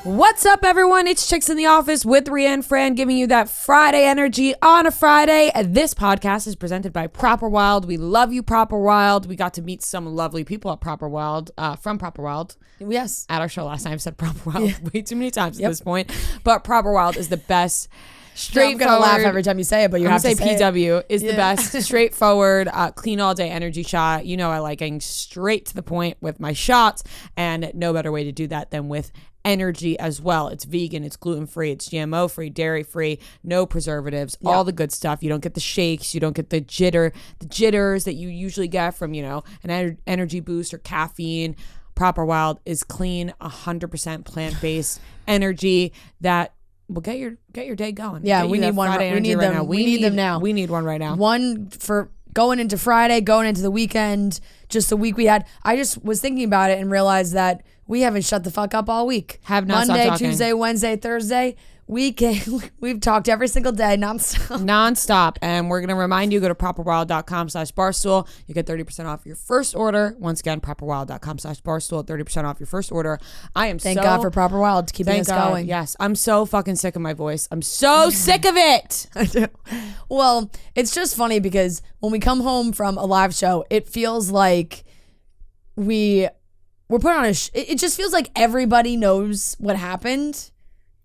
What's up, everyone? It's Chicks in the Office with Rhea and Fran, giving you that Friday energy on a Friday. This podcast is presented by Proper Wild. We love you, Proper Wild. We got to meet some lovely people at Proper Wild, from Proper Wild. Yes. At our show last time, I've said Proper Wild way too many times at this point. But Proper Wild is the best. I'm gonna laugh every time you say it, but you have to say PW is the best, straightforward, clean all day energy shot. You know I like getting straight to the point with my shots, and no better way to do that than with energy as well. It's vegan, it's gluten-free, it's GMO-free, dairy-free, no preservatives, all the good stuff. You don't get the shakes, you don't get the jitters that you usually get from, an energy boost or caffeine. Proper Wild is clean, 100% plant-based energy that will get your day going. Yeah, we need one. We need them. We need them now. We need one right now. One for going into Friday, going into the weekend, just the week we had. I just was thinking about it and realized that we haven't shut the fuck up all week. Have not Monday, stopped talking. Tuesday, Wednesday, Thursday. We've talked every single day, nonstop. And we're going to remind you, go to properwild.com/barstool. You get 30% off your first order. Once again, properwild.com/barstool, 30% off your first order. Thank God for Proper Wild keeping us going. Yes. I'm so fucking sick of my voice. I'm so sick of it. I do. Well, it's just funny because when we come home from a live show, it feels like we're put on it just feels like everybody knows what happened.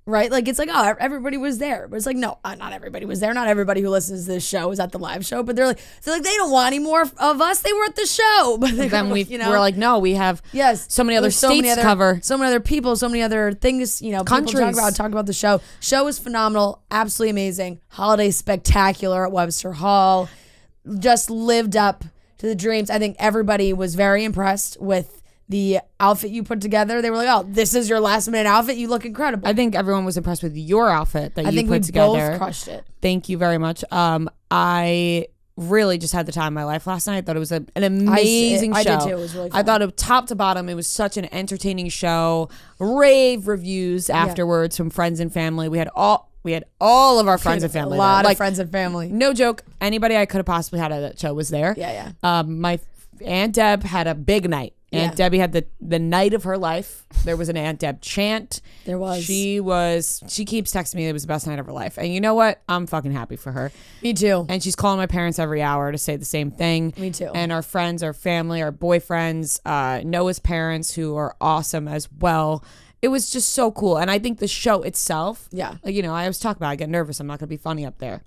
Right? Like, it's like, oh, everybody was there. But it's like, no, not everybody was there. Not everybody who listens to this show was at the live show. But they're like, they don't want any more of us. They were at the show. But then we're like, no, we have so many other states to cover. So many other people, so many other things, countries. People talk about the show. Show was phenomenal. Absolutely amazing. Holiday spectacular at Webster Hall. Just lived up to the dreams. I think everybody was very impressed with the outfit you put together. They were like, oh, this is your last minute outfit. You look incredible. I think everyone was impressed with your outfit that you put together. I think we both crushed it. Thank you very much. I really just had the time of my life last night. I thought it was an amazing show. I did too. It was really fun. I thought top to bottom, it was such an entertaining show. Rave reviews afterwards from friends and family. We had all of our friends and family. A lot of friends and family. No joke. Anybody I could have possibly had at that show was there. Yeah. My Aunt Deb had a big night. Aunt Debbie had the night of her life. There was an Aunt Deb chant. There was. She keeps texting me it was the best night of her life. And you know what? I'm fucking happy for her. Me too. And she's calling my parents every hour to say the same thing. Me too. And our friends, our family, our boyfriends, Noah's parents, who are awesome as well. It was just so cool. And I think the show itself, I was talking about, I get nervous. I'm not going to be funny up there.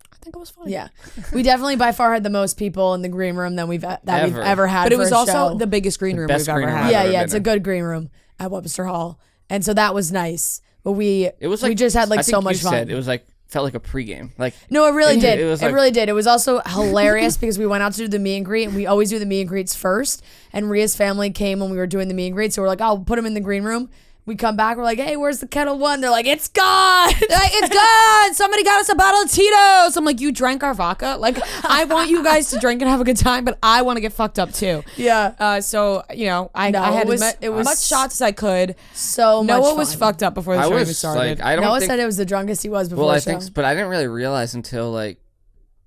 I think it was fun. Yeah, we definitely by far had the most people in the green room than we've ever had. But it was for a also show. the biggest green room we've ever had. Yeah, it's a good green room at Webster Hall, and so that was nice. But we just had so much fun. It was felt like a pregame. No, it really did. It really did. It was also hilarious because we went out to do the meet and greet, and we always do the meet and greets first. And Rhea's family came when we were doing the meet and greet, so we're like, oh, we'll put them in the green room. We come back, we're like, hey, where's the Kettle One? They're like, it's gone. It's gone. Somebody got us a bottle of Tito's. I'm like, you drank our vodka? Like, I want you guys to drink and have a good time, but I want to get fucked up too. Yeah. So, I had as much shots as I could. So much Noah fun. was fucked up before the show even started. Noah said it was the drunkest he was before the show. But I didn't really realize until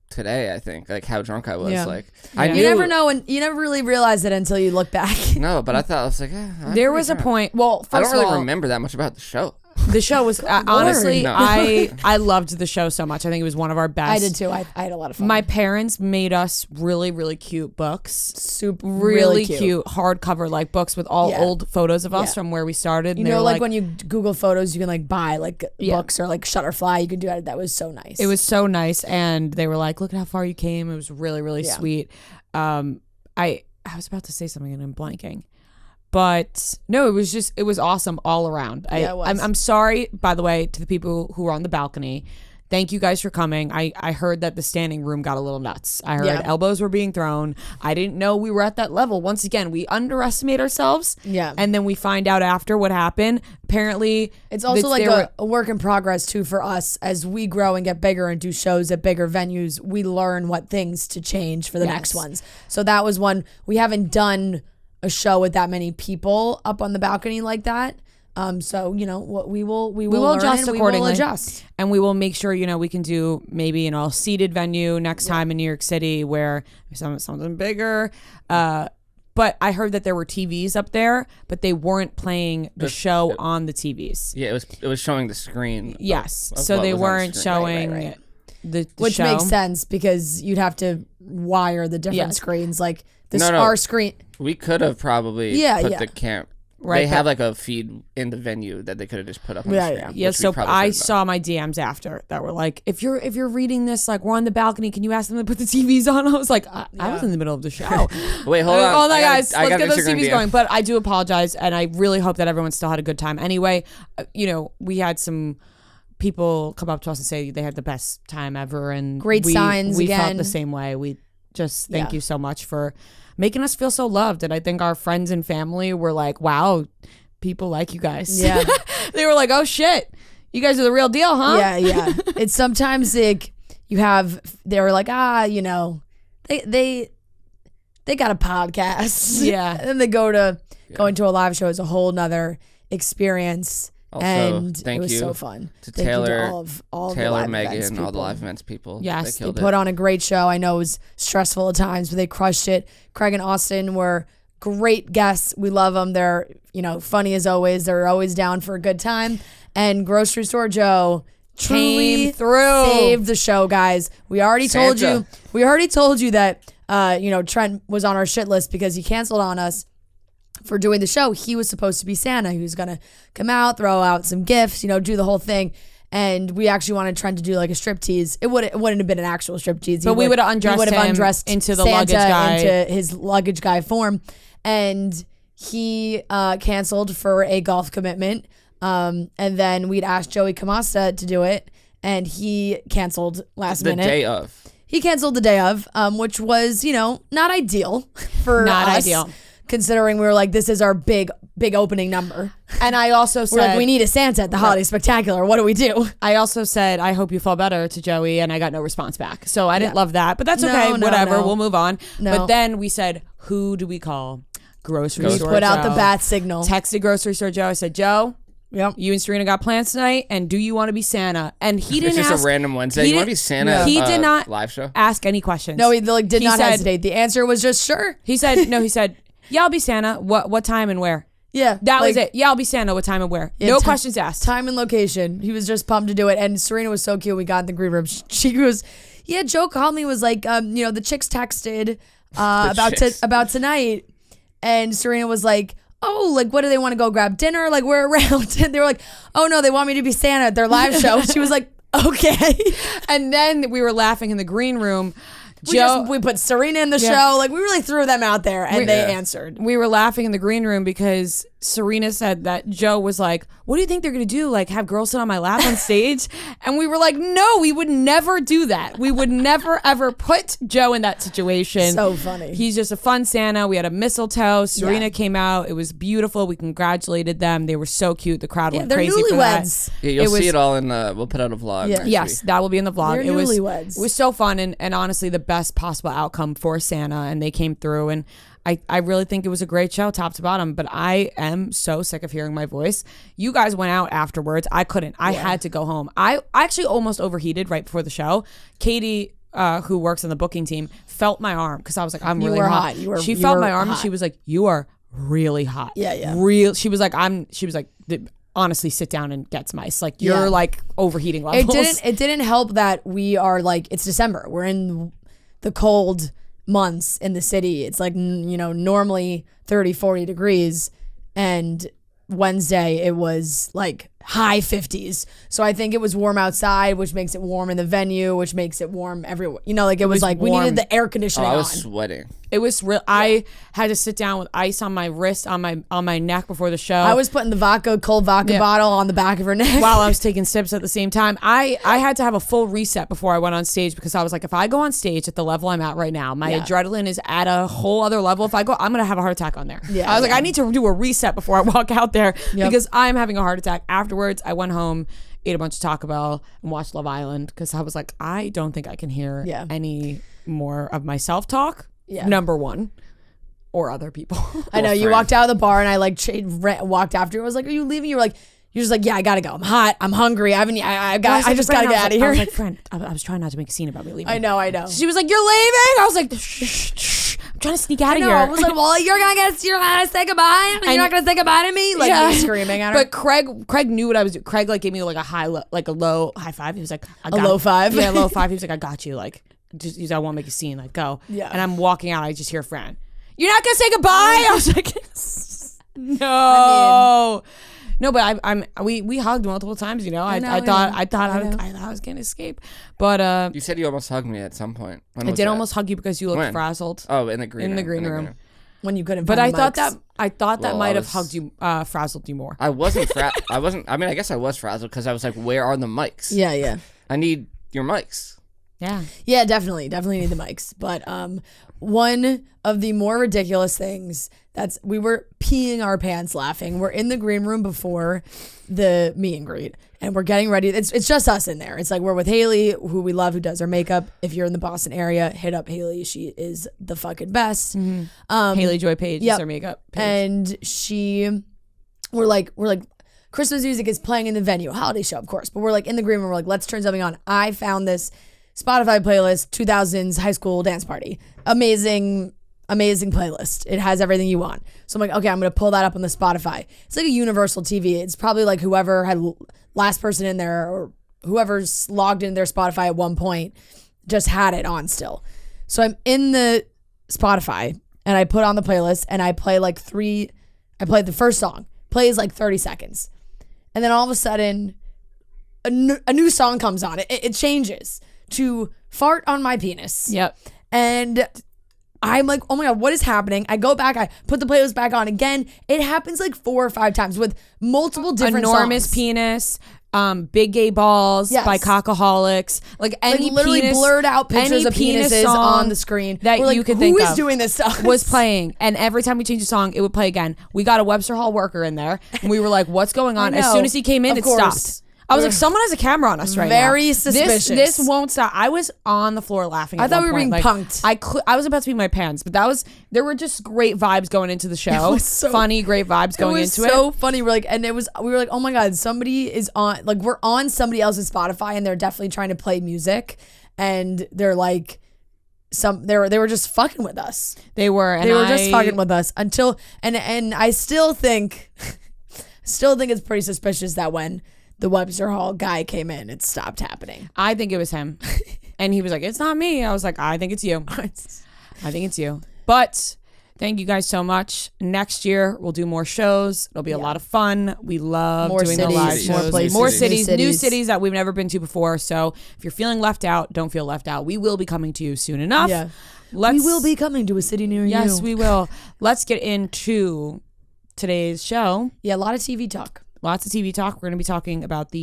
today, I think, how drunk I was. I knew. You never know, and you never really realize it until you look back. No, but I thought, I was like, there was a point. Well, first I don't really of all, remember that much about the show. The show was honestly, I loved the show so much. I think it was one of our best. I did too. I had a lot of fun. My parents made us really, really cute books. Super, really cute hardcover books with all old photos of us from where we started. You know, when you Google photos, you can buy books or Shutterfly. You can do that. That was so nice. It was so nice, and they were like, "Look at how far you came." It was really, really sweet. I was about to say something and I'm blanking. But no, it was awesome all around. It was. I'm sorry, by the way, to the people who were on the balcony. Thank you guys for coming. I heard that the standing room got a little nuts. I heard elbows were being thrown. I didn't know we were at that level. Once again, we underestimate ourselves. Yeah. And then we find out after what happened. Apparently, it's also a work in progress too for us as we grow and get bigger and do shows at bigger venues. We learn what things to change for the next ones. So that was one. We haven't done a show with that many people up on the balcony like that. So we will adjust accordingly. We will adjust, and we will make sure we can do maybe an all seated venue next time in New York City where something bigger. But I heard that there were TVs up there, but they weren't playing the show on the TVs. Yeah, it was showing the screen. Yes, of so what they was on the weren't screen. showing Right. the Which show. makes sense because you'd have to wire the different Yes. screens. Like this, No. our screen. We could have probably Yeah, put yeah. the camp. Right, They have but- like a feed in the venue that they could have just put up on Yeah, the screen. yeah. which Yeah, we so probably I could've done. saw my DMs after that were like, if you're reading this, like we're on the balcony, can you ask them to put the TVs on? I was like, I was in the middle of the show. Wait, hold on. Oh no, I got- guys, I let's got get those Instagram TVs DM. going. But I do apologize, and I really hope that everyone still had a good time. Anyway, we had some people come up to us and say they had the best time ever, and Great signs We felt again. the same way. We just thank Yeah. you so much for making us feel so loved, and I think our friends and family were like, wow, people like you guys. Yeah. They were like, oh shit, you guys are the real deal, huh? Yeah. It's sometimes like they were like, they got a podcast. Yeah. And then they going to a live show is a whole nother experience. Also, and thank it was you so fun. to Thank you Taylor, all Taylor, the live events Megan, all the people. live events people. Yes, they They killed put it. on a great show. I know it was stressful at times, but they crushed it. Craig and Austin were great guests. We love them. They're, funny as always. They're always down for a good time. And Grocery Store Joe truly Came through. saved the show, guys. We already told Santa. you that Trent was on our shit list because he canceled on us for doing the show. He was supposed to be Santa. He was gonna come out, throw out some gifts, do the whole thing. And we actually wanted Trent to do like a striptease. It wouldn't have been an actual striptease. But we would have undressed him into the Santa luggage guy. into his luggage guy form, and he canceled for a golf commitment. And then we'd asked Joey Camasta to do it, and he canceled last The minute. day of. He canceled the day of, which was, not ideal for Not us, ideal. considering we were like, this is our big opening number. And I also We're said, like, we need a Santa at the Holiday Spectacular. What do we do? I also said, I hope you feel better to Joey, and I got no response back. So I didn't Yeah. love that, but that's No, okay. no, Whatever. no. We'll move on. No. But then we said, who do we call? Grocery We Store Put out the Joe. bat signal. Texted Grocery Store Joe. I said, Joe, Yep. you and Serena got plans tonight, and do you want to be Santa? And he It's didn't just ask, a random Wednesday. he You want to be didn't- Santa? He did not live show. ask any questions. No, he did He not said- hesitate. The answer was just sure. He said, no, he said, yeah, I'll be Santa. What time and where? Yeah. That was like, it. Yeah, I'll be Santa. What time and where? Yeah, No ti- questions asked. Time and location. He was just pumped to do it. And Serena was so cute. We got in the green room. She goes, yeah, Joe called me, was like, the chicks texted chicks. about tonight. And Serena was like, oh, like, what do they want to go grab dinner? Like, we're around. And they were like, oh, no, they want me to be Santa at their live show. She was like, okay. And then we were laughing in the green room. We put Serena in the show. Like, we really threw them out there, and they answered. We were laughing in the green room because Serena said that Joe was like, what do you think they're going to do? Like, have girls sit on my lap on stage? And we were like, no, we would never do that. We would never, ever put Joe in that situation. So funny. He's just a fun Santa. We had a mistletoe. Serena Yeah. came out. It was beautiful. We congratulated them. They were so cute. The crowd went They're crazy for that. newlyweds. Yeah, you'll It was- see it all in we'll put out a vlog. Yeah. next Yes, week. that will be in the vlog. They're It was newlyweds. so fun and honestly the best possible outcome for Santa, and they came through, and I really think it was a great show top to bottom, but I am so sick of hearing my voice. You guys went out afterwards. I couldn't. I had to go home. I actually almost overheated right before the show. Katie, who works on the booking team, felt my arm because I was like, I'm really were hot. hot. She You felt were my arm and hot. she was like, you are really hot. Yeah. She was like, honestly, sit down and get some ice. Like you're Yeah. like overheating levels. It didn't help that we are like, it's December. We're in the cold months in the city. It's like, normally 30, 40 degrees. And Wednesday it was like high 50s. So I think it was warm outside, which makes it warm in the venue, which makes it warm everywhere. It was like we warm. needed the air Oh, conditioning I on. was sweating. It was real. I had to sit down with ice on my wrist, on my neck before the show. I was putting the cold vodka Yeah. bottle on the back of her neck. while I was taking sips at the same time. I had to have a full reset before I went on stage because I was like, if I go on stage at the level I'm at right now, my Yeah. adrenaline is at a whole other level. If I go, I'm gonna have a heart attack on there. Yeah, I was like, yeah. I need to do a reset before I walk out there Yep. because I'm having a heart attack. Afterwards, I went home, ate a bunch of Taco Bell, and watched Love Island because I was like, I don't think I can hear Yeah. any more of myself talk. Yeah. Number one. Or other people. I know you friend. walked out of the bar and I like walked after you. I was like, "Are you leaving?" You're just like, "Yeah, I gotta go. I'm hot. I'm hungry. I just gotta get out of I here." was like, friend, I was trying not to make a scene about me leaving. I know. She was like, "You're leaving?" I was like, shh, shh, shh. trying to sneak out of No, here. I was like, well, you're gonna say goodbye, and you're not gonna say goodbye to me, like me screaming at her. But Craig knew what I was doing. Craig like gave me like a low high five. He was like, I got low five? Yeah, low five. He was like, I got you. Like, just I won't make a scene. Like, go. Yeah. And I'm walking out. I just hear Fran. You're not gonna say goodbye. I was like, no. No, but we hugged multiple times. You know, I thought I was gonna escape, but You said you almost hugged me at some point. When I was did that? almost hug you because you looked When? frazzled. Oh, in the green room. When you couldn't, But find I the thought that Well, might I have was- hugged you, frazzled you more. I wasn't. I mean, I guess I was frazzled because I was like, "Where are the mics? Yeah. I need your mics." Yeah, definitely need the mics. But one of the more ridiculous things we were peeing our pants laughing. We're in the green room before the meet and greet, and we're getting ready. It's just us in there. It's like we're with Haley, who we love, who does our makeup. If you're in the Boston area, hit up Haley. She is the fucking best. Haley Joy Page is her makeup page. And we're like Christmas music is playing in the venue, holiday show, of course. But we're like in the green room. We're like, let's turn something on. I found this Spotify playlist, 2000s high school dance party. Amazing playlist. It has everything you want. So I'm like, okay, I'm going to pull that up on the Spotify. It's like a universal TV. It's probably like whoever had last person in there or whoever's logged in their Spotify at one point just had it on still. So I'm in the Spotify and I put on the playlist and I play I played the first song. Plays like 30 seconds. And then all of a sudden, a new song comes on. It changes to Fart on My Penis. Yep. And I'm like, oh my God, what is happening? I go back, I put the playlist back on again. It happens like 4 or 5 times with multiple different Enormous songs. Penis, Big Gay Balls by Cockaholics. Like any literally penis, blurred out pictures any of penis penises song on the screen that We're like, you could think who is of doing this stuff? was playing. And every time we changed a song, it would play again. We got a Webster Hall worker in there, and we were like, "What's going on?" As soon as he came in, Of it course. stopped. I was like, someone has a camera on us right now. Very suspicious. This won't stop. I was on the floor laughing. I at thought one we were point. being punked. I was about to pee my pants, but there were just great vibes going into the show. Funny, great vibes going into it. It was so funny. We were like, oh my God, somebody is on, like we're on somebody else's Spotify and they're definitely trying to play music. And they're like, they were just fucking with us. They were just fucking with us until, and I still think it's pretty suspicious that when the Webster Hall guy came in, it stopped happening. I think it was him. And he was like, it's not me. I was like, I think it's you. I think it's you. But thank you guys so much. Next year, we'll do more shows. It'll be a lot of fun. We love More doing cities, the live more shows. places, More cities, new new cities. cities that we've never been to before. So if you're feeling left out, don't feel left out. We will be coming to you soon enough. Yeah. We will be coming to a city near you. Yes, we will. Let's get into today's show. Yeah, a lot of TV talk. Lots of TV talk. We're going to be talking about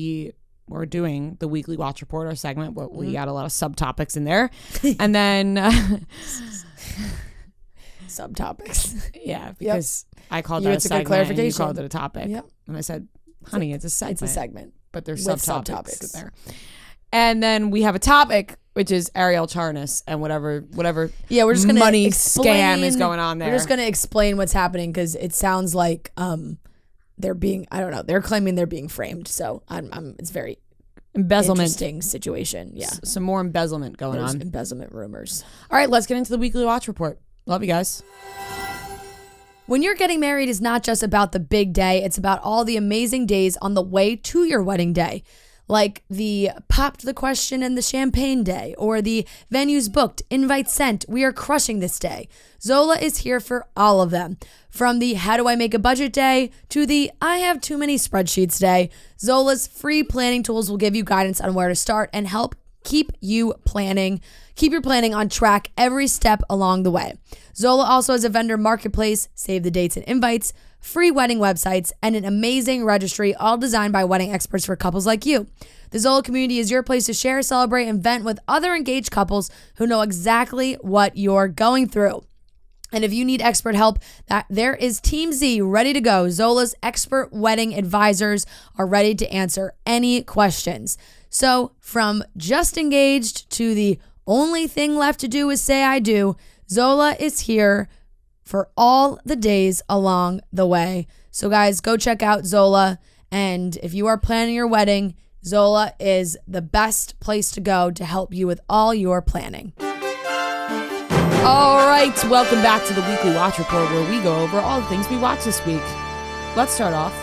we're doing the weekly watch report, our segment, but we got a lot of subtopics in there. And then Subtopics. yeah, because I called You that had a to get segment and you clarification. called it a topic. Yep. And I said, honey, it's a segment. It's a segment. But there's with subtopics subtopics. there. And then we have a topic, which is Arielle Charnas and whatever Yeah, we're just gonna money explain, scam is going on there. We're just gonna explain what's happening because it sounds like they're being, I don't know, they're claiming they're being framed. So it's very embezzlement. interesting situation. Yeah, Some more embezzlement going there's on. embezzlement rumors. All right, let's get into the weekly watch report. Love you guys. When you're getting married is not just about the big day, it's about all the amazing days on the way to your wedding day. Like the popped the question and the champagne day, or the venues booked, invites sent, we are crushing this day. Zola is here for all of them. From the how do I make a budget day to the I have too many spreadsheets day, Zola's free planning tools will give you guidance on where to start and help keep your planning on track every step along the way. Zola also has a vendor marketplace, save the dates and invites, free wedding websites, and an amazing registry, all designed by wedding experts for couples like you. The Zola community is your place to share, celebrate, and vent with other engaged couples who know exactly what you're going through. And if you need expert help, there is Team Z ready to go. Zola's expert wedding advisors are ready to answer any questions. So from just engaged to the only thing left to do is say I do, Zola is here for all the days along the way. So guys, go check out Zola. And if you are planning your wedding, Zola is the best place to go to help you with all your planning. All right, welcome back to the Weekly Watch Report, where we go over all the things we watched this week. Let's start off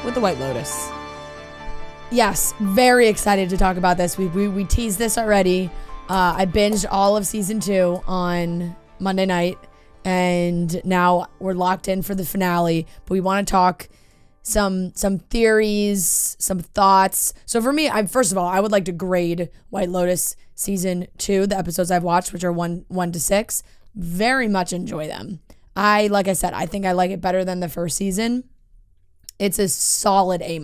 with the White Lotus. Yes, very excited to talk about this. We teased this already. I binged all of season 2 on Monday night, and now we're locked in for the finale. But we want to talk some theories, some thoughts. So for me, first of all, I would like to grade White Lotus season 2, the episodes I've watched, which are 1 to 6. Very much enjoy them. Like I said, I think I like it better than the first season. It's a solid A-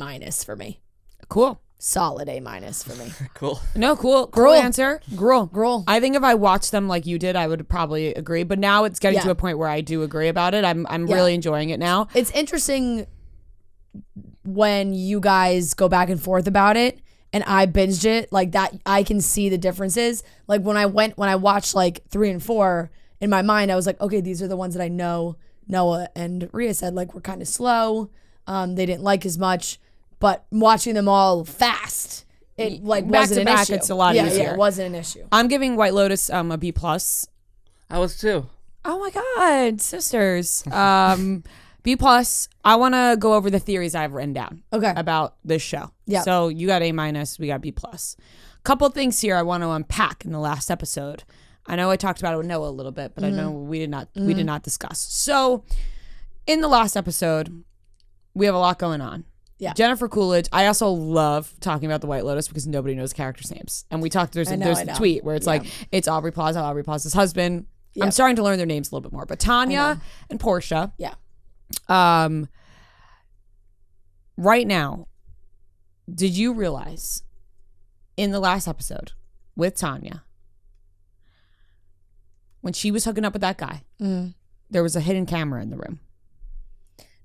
for me. Cool. Solid A- for me. Cool. No, cool Gruel. answer. Gruel. Gruel. I think if I watched them like you did, I would probably agree. But now it's getting Yeah. to a point where I do agree about it. I'm Yeah. really enjoying it now. It's interesting when you guys go back and forth about it and I binged it like that. I can see the differences. Like when I watched like 3 and 4 in my mind, I was like, okay, these are the ones that I know. Noah and Rhea said like we're kind of slow. They didn't like as much, but watching them all fast, it like Back wasn't to an back, issue. it's a lot yeah, easier. Yeah, it wasn't an issue. I'm giving White Lotus a B plus. I was too. Oh my God, sisters. B plus. I want to go over the theories I've written down. Okay. About this show. Yeah. So you got A-, we got B plus. Couple things here I want to unpack in the last episode. I know I talked about it with Noah a little bit, but I know we did not discuss. So in the last episode, we have a lot going on. Yeah. Jennifer Coolidge. I also love talking about the White Lotus because nobody knows characters' names. And we talked, there's I a know. tweet where it's like, it's Aubrey Plaza's husband. Yep. I'm starting to learn their names a little bit more. But Tanya and Portia. Yeah. Right now, did you realize in the last episode with Tanya, when she was hooking up with that guy, there was a hidden camera in the room?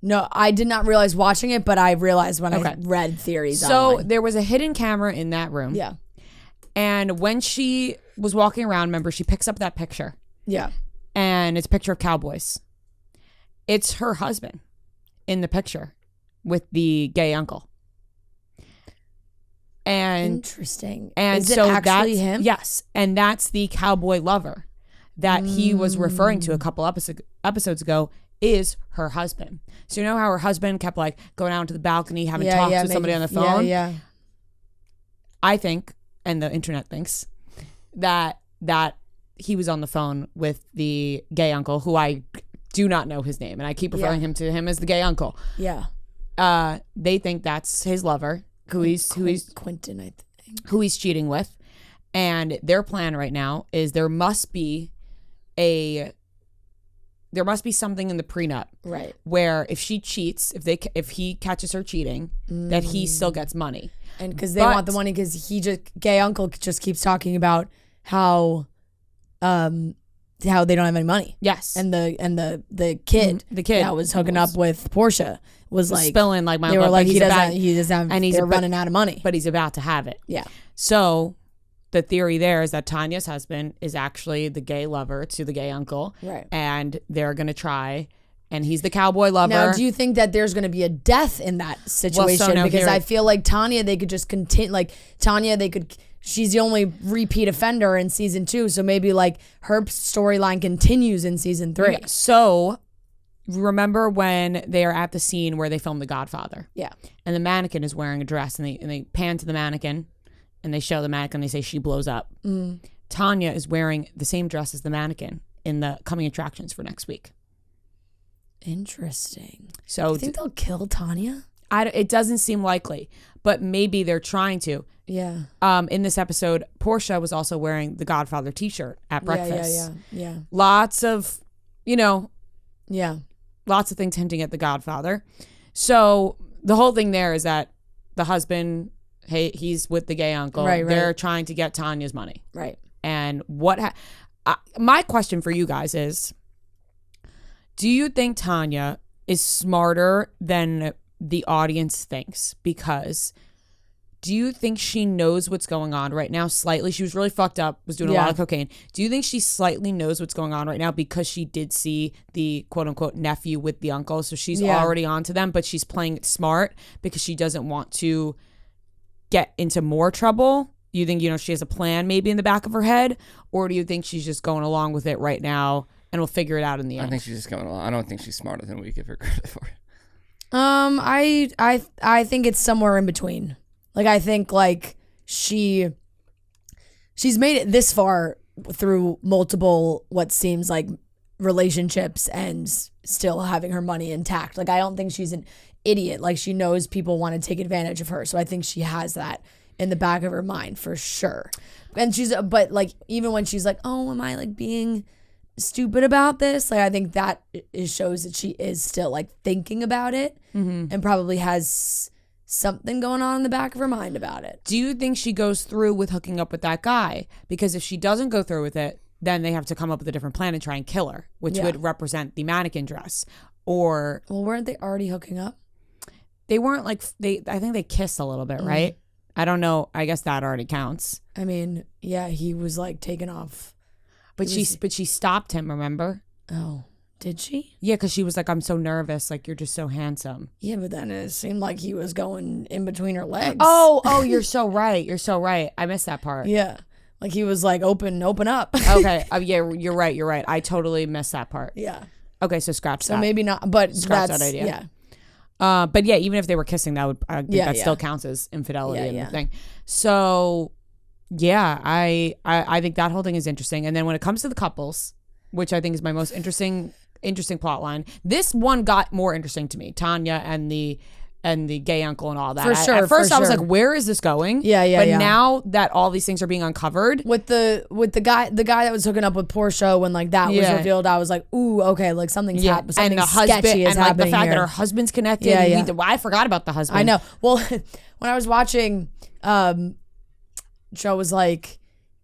No, I did not realize watching it, but I realized when Okay. I read theories So online. there was a hidden camera in that room. Yeah. And when she was walking around, remember, she picks up that picture. Yeah. And it's a picture of cowboys. It's her husband in the picture with the gay uncle. And Interesting. And is it so actually that's him? Yes, and that's the cowboy lover that he was referring to a couple episodes ago is her husband. So you know how her husband kept like going out to the balcony having talks with somebody on the phone? Yeah. I think, and the internet thinks, that he was on the phone with the gay uncle, who I do not know his name, and I keep referring to him as the gay uncle. Yeah. They think that's his lover, who he's Quentin, I think. who he's cheating with, and their plan right now is there must be something in the prenup, Right. where if she cheats, if he catches her cheating, that he still gets money. And because they want the money, because gay uncle just keeps talking about how they don't have any money. Yes, And the kid that was hooking up with Portia was like spilling like my they were uncle, like he's he doesn't about- and they're running out of money. but he's about to have it. Yeah. So the theory there is that Tanya's husband is actually the gay lover to the gay uncle, Right. and they're gonna try, and he's the cowboy lover. Now, do you think that there's going to be a death in that situation? now Because here- I feel like Tanya, they could just continue. Like Tanya, she's the only repeat offender in season 2, so maybe like her storyline continues in season 3. Yeah. So remember when they are at the scene where they filmed The Godfather? Yeah. And the mannequin is wearing a dress, and they pan to the mannequin, and they show the mannequin. They say she blows up. Tanya is wearing the same dress as the mannequin in the coming attractions for next week. Interesting. So Do you think they'll kill Tanya? it doesn't seem likely, but maybe they're trying to. Yeah. In this episode, Portia was also wearing the Godfather T-shirt at breakfast. Yeah. Lots of, Yeah. lots of things hinting at the Godfather. So the whole thing there is that the husband, hey, he's with the gay uncle. Right. They're trying to get Tanya's money. Right. And my question for you guys is, do you think Tanya is smarter than the audience thinks? Because do you think she knows what's going on right now slightly? She was really fucked up, was doing a lot of cocaine. Do you think she slightly knows what's going on right now because she did see the quote unquote nephew with the uncle? So she's already on to them, but she's playing it smart because she doesn't want to get into more trouble. You think, she has a plan maybe in the back of her head, or do you think she's just going along with it right now and we'll figure it out in the end? I think she's just going along. I don't think she's smarter than we give her credit for. I think it's somewhere in between. Like, I think like she's made it this far through multiple what seems like relationships and still having her money intact. Like, I don't think she's an idiot. Like, she knows people want to take advantage of her, so I think she has that in the back of her mind for sure. And but like, even when she's like, oh, am I like being stupid about this? Like, I think that shows that she is still like thinking about it and probably has something going on in the back of her mind about it. Do you think she goes through with hooking up with that guy? Because if she doesn't go through with it, then they have to come up with a different plan and try and kill her, which would represent the mannequin dress. Or, well, weren't they already hooking up? They weren't like, I think they kissed a little bit, right? I don't know. I guess that already counts. I mean, yeah, he was like taken off. But she stopped him, remember? Oh, did she? Yeah, because she was like, I'm so nervous. Like, you're just so handsome. Yeah, but then it seemed like he was going in between her legs. Oh, you're so right. You're so right. I missed that part. Yeah. Like, he was like, open up. Okay. Yeah, you're right. I totally missed that part. Yeah. Okay, so scratch that. So maybe not, but Scratch that's, that idea. yeah. But yeah, even if they were kissing, that would still counts as infidelity and the thing. So yeah, I think that whole thing is interesting. And then when it comes to the couples, which I think is my most interesting plot line, this one got more interesting to me. Tanya and the gay uncle and all that. For sure. At first I was like, where is this going? Yeah. But now that all these things are being uncovered. With the guy that was hooking up with Portia when like that was revealed, I was like, ooh, okay, like something's happening. Something and the husband sketchy is and like the happening fact here. that her husband's connected. Yeah. I forgot about the husband. I know. Well, when I was watching, Joe was like,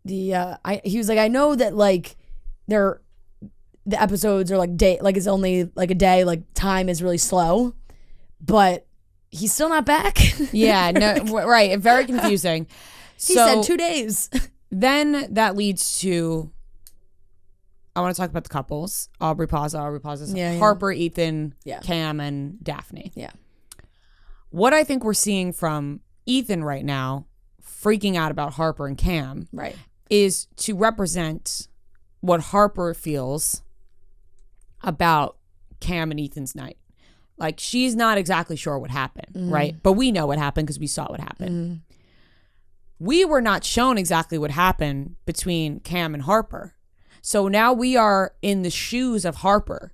he was like, I know that like the episodes are like it's only like a day, like time is really slow, but he's still not back. Yeah, no, right. Very confusing. He said 2 days. Then that leads to, I want to talk about the couples. Aubrey Plaza, Harper, Ethan, Cam, and Daphne. Yeah. What I think we're seeing from Ethan right now, freaking out about Harper and Cam, right, is to represent what Harper feels about Cam and Ethan's night. Like, she's not exactly sure what happened, right? But we know what happened because we saw what happened. We were not shown exactly what happened between Cam and Harper. So now we are in the shoes of Harper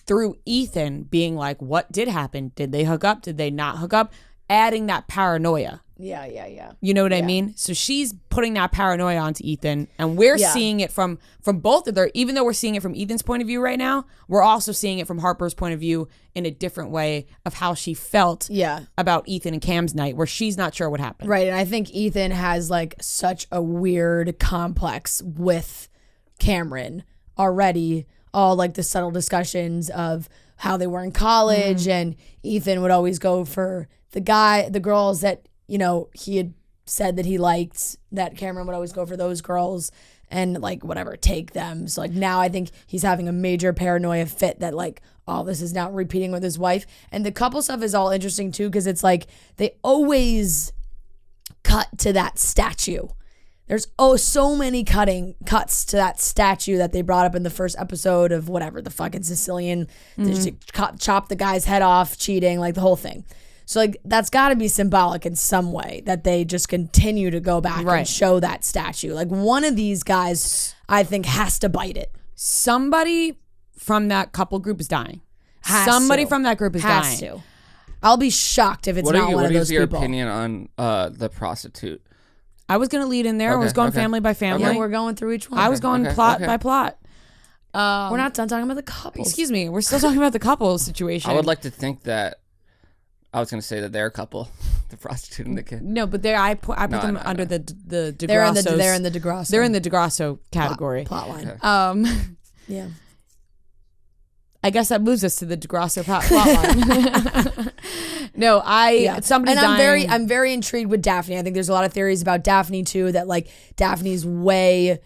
through Ethan being like, what did happen? Did they hook up? Did they not hook up? Adding that paranoia. Yeah. You know what I mean? So she's putting that paranoia onto Ethan, and we're seeing it from both of their, even though we're seeing it from Ethan's point of view right now, we're also seeing it from Harper's point of view in a different way of how she felt about Ethan and Cam's night, where she's not sure what happened. Right. And I think Ethan has like such a weird complex with Cameron already, all like the subtle discussions of how they were in college, and Ethan would always go for the girls that, you know, he had said that he liked, that Cameron would always go for those girls and like whatever, take them. So like now I think he's having a major paranoia fit that like all this is now repeating with his wife. And the couple stuff is all interesting too, because it's like they always cut to that statue. There's so many cuts to that statue that they brought up in the first episode of whatever, the fucking Sicilian, they just chop the guy's head off, cheating, like the whole thing. So like that's got to be symbolic in some way that they just continue to go back and show that statue. Like one of these guys, I think, has to bite it. Somebody from that couple group is dying. Somebody from that group is has dying. To. I'll be shocked if it's not one of those people. What is your opinion on the prostitute? I was going to lead in there. I was going family by family. Yeah, we're going through each one. I was going plot by plot. We're not done talking about the couples. Excuse me. We're still talking about the couple situation. I would like to think that I was going to say that they're a couple, the prostitute and the kid. No, but I put them under the DeGrassos. They're in the DeGrasso. They're in the DeGrasso category. Plot line. Okay. Yeah. I guess that moves us to the DeGrasso plot line. No, somebody's dying. I'm very intrigued with Daphne. I think there's a lot of theories about Daphne too, that like Daphne's way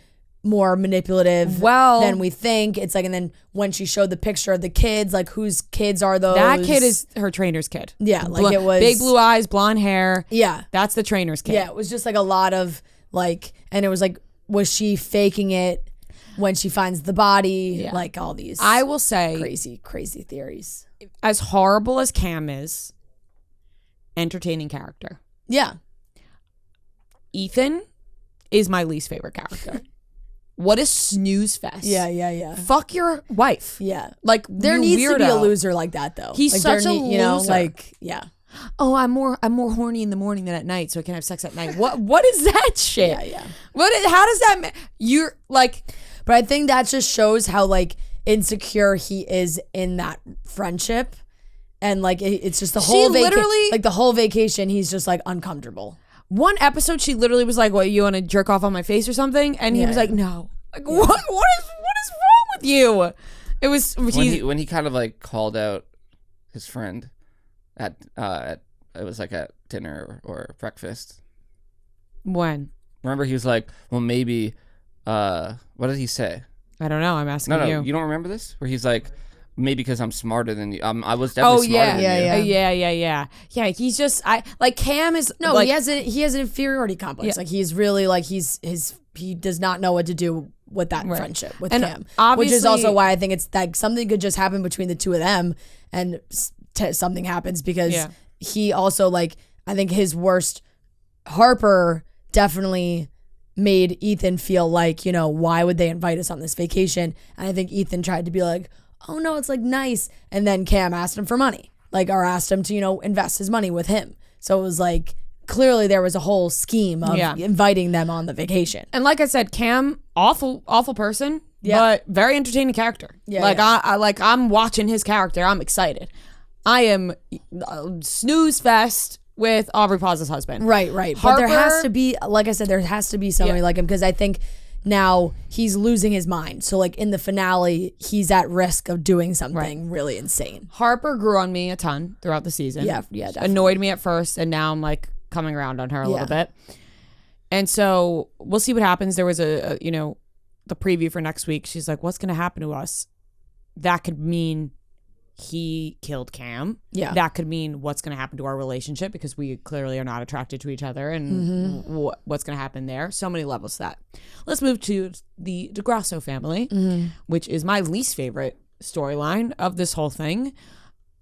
more manipulative Well- than we think. It's like, and then when she showed the picture of the kids, like whose kids are those? That kid is her trainer's kid. Yeah, like it was big blue eyes, blonde hair. Yeah. That's the trainer's kid. Yeah, it was just like a lot of like, and it was like, was she faking it when she finds the body? Yeah. Like all these I will say, crazy theories. as horrible as Cam is, entertaining character. Yeah. Ethan is my least favorite character. What a snooze fest. Yeah. Fuck your wife. Yeah. Like, There you needs to be a weirdo. loser like that though. He's like, such a you know, loser. like, yeah. Oh, I'm more horny in the morning than at night, so I can have sex at night. What is that shit? Yeah. How does that you're like, But I think that just shows how like insecure he is in that friendship. And like it's just the whole literally- like the whole vacation he's just like uncomfortable. one episode she literally was like, "What, you want to jerk off on my face or something?" And he was like, "No." Like, what is wrong with you? It was when he kind of like called out his friend at it was like at dinner or breakfast. when Remember, he was like, "Well, maybe." What did he say? I don't know. I'm asking No, you don't remember this? Where he's like, "Maybe because I'm smarter than you." I was definitely smarter than you. Yeah. He's just Cam is No, like, he has an inferiority complex. Yeah. Like he's really like he does not know what to do with that friendship with And Cam, which is obviously- also why I think it's like something could just happen between the two of them, and something happens because he also like I think his worst Harper definitely made Ethan feel like, you know, why would they invite us on this vacation? And I think Ethan tried to be like, oh no, it's like nice. And then Cam asked him for money, like, or asked him to, you know, invest his money with him. So it was like, clearly there was a whole scheme of inviting them on the vacation. and like I said, Cam, awful person, but very entertaining character. Yeah, like yeah. I'm watching his character. I'm excited. I am snooze fest with Aubrey Plaza's husband. Right. But there has to be, like I said, there has to be somebody like him because I think now he's losing his mind. So like in the finale, he's at risk of doing something really insane. Harper grew on me a ton throughout the season. Yeah, definitely. Annoyed me at first, and now I'm like coming around on her a little bit. And so we'll see what happens. There was a you know, the preview for next week. She's like, what's going to happen to us? That could mean he killed Cam. Yeah. That could mean what's going to happen to our relationship because we clearly are not attracted to each other, and what's going to happen there. So many levels to that. Let's move to the DeGrasso family, which is my least favorite storyline of this whole thing.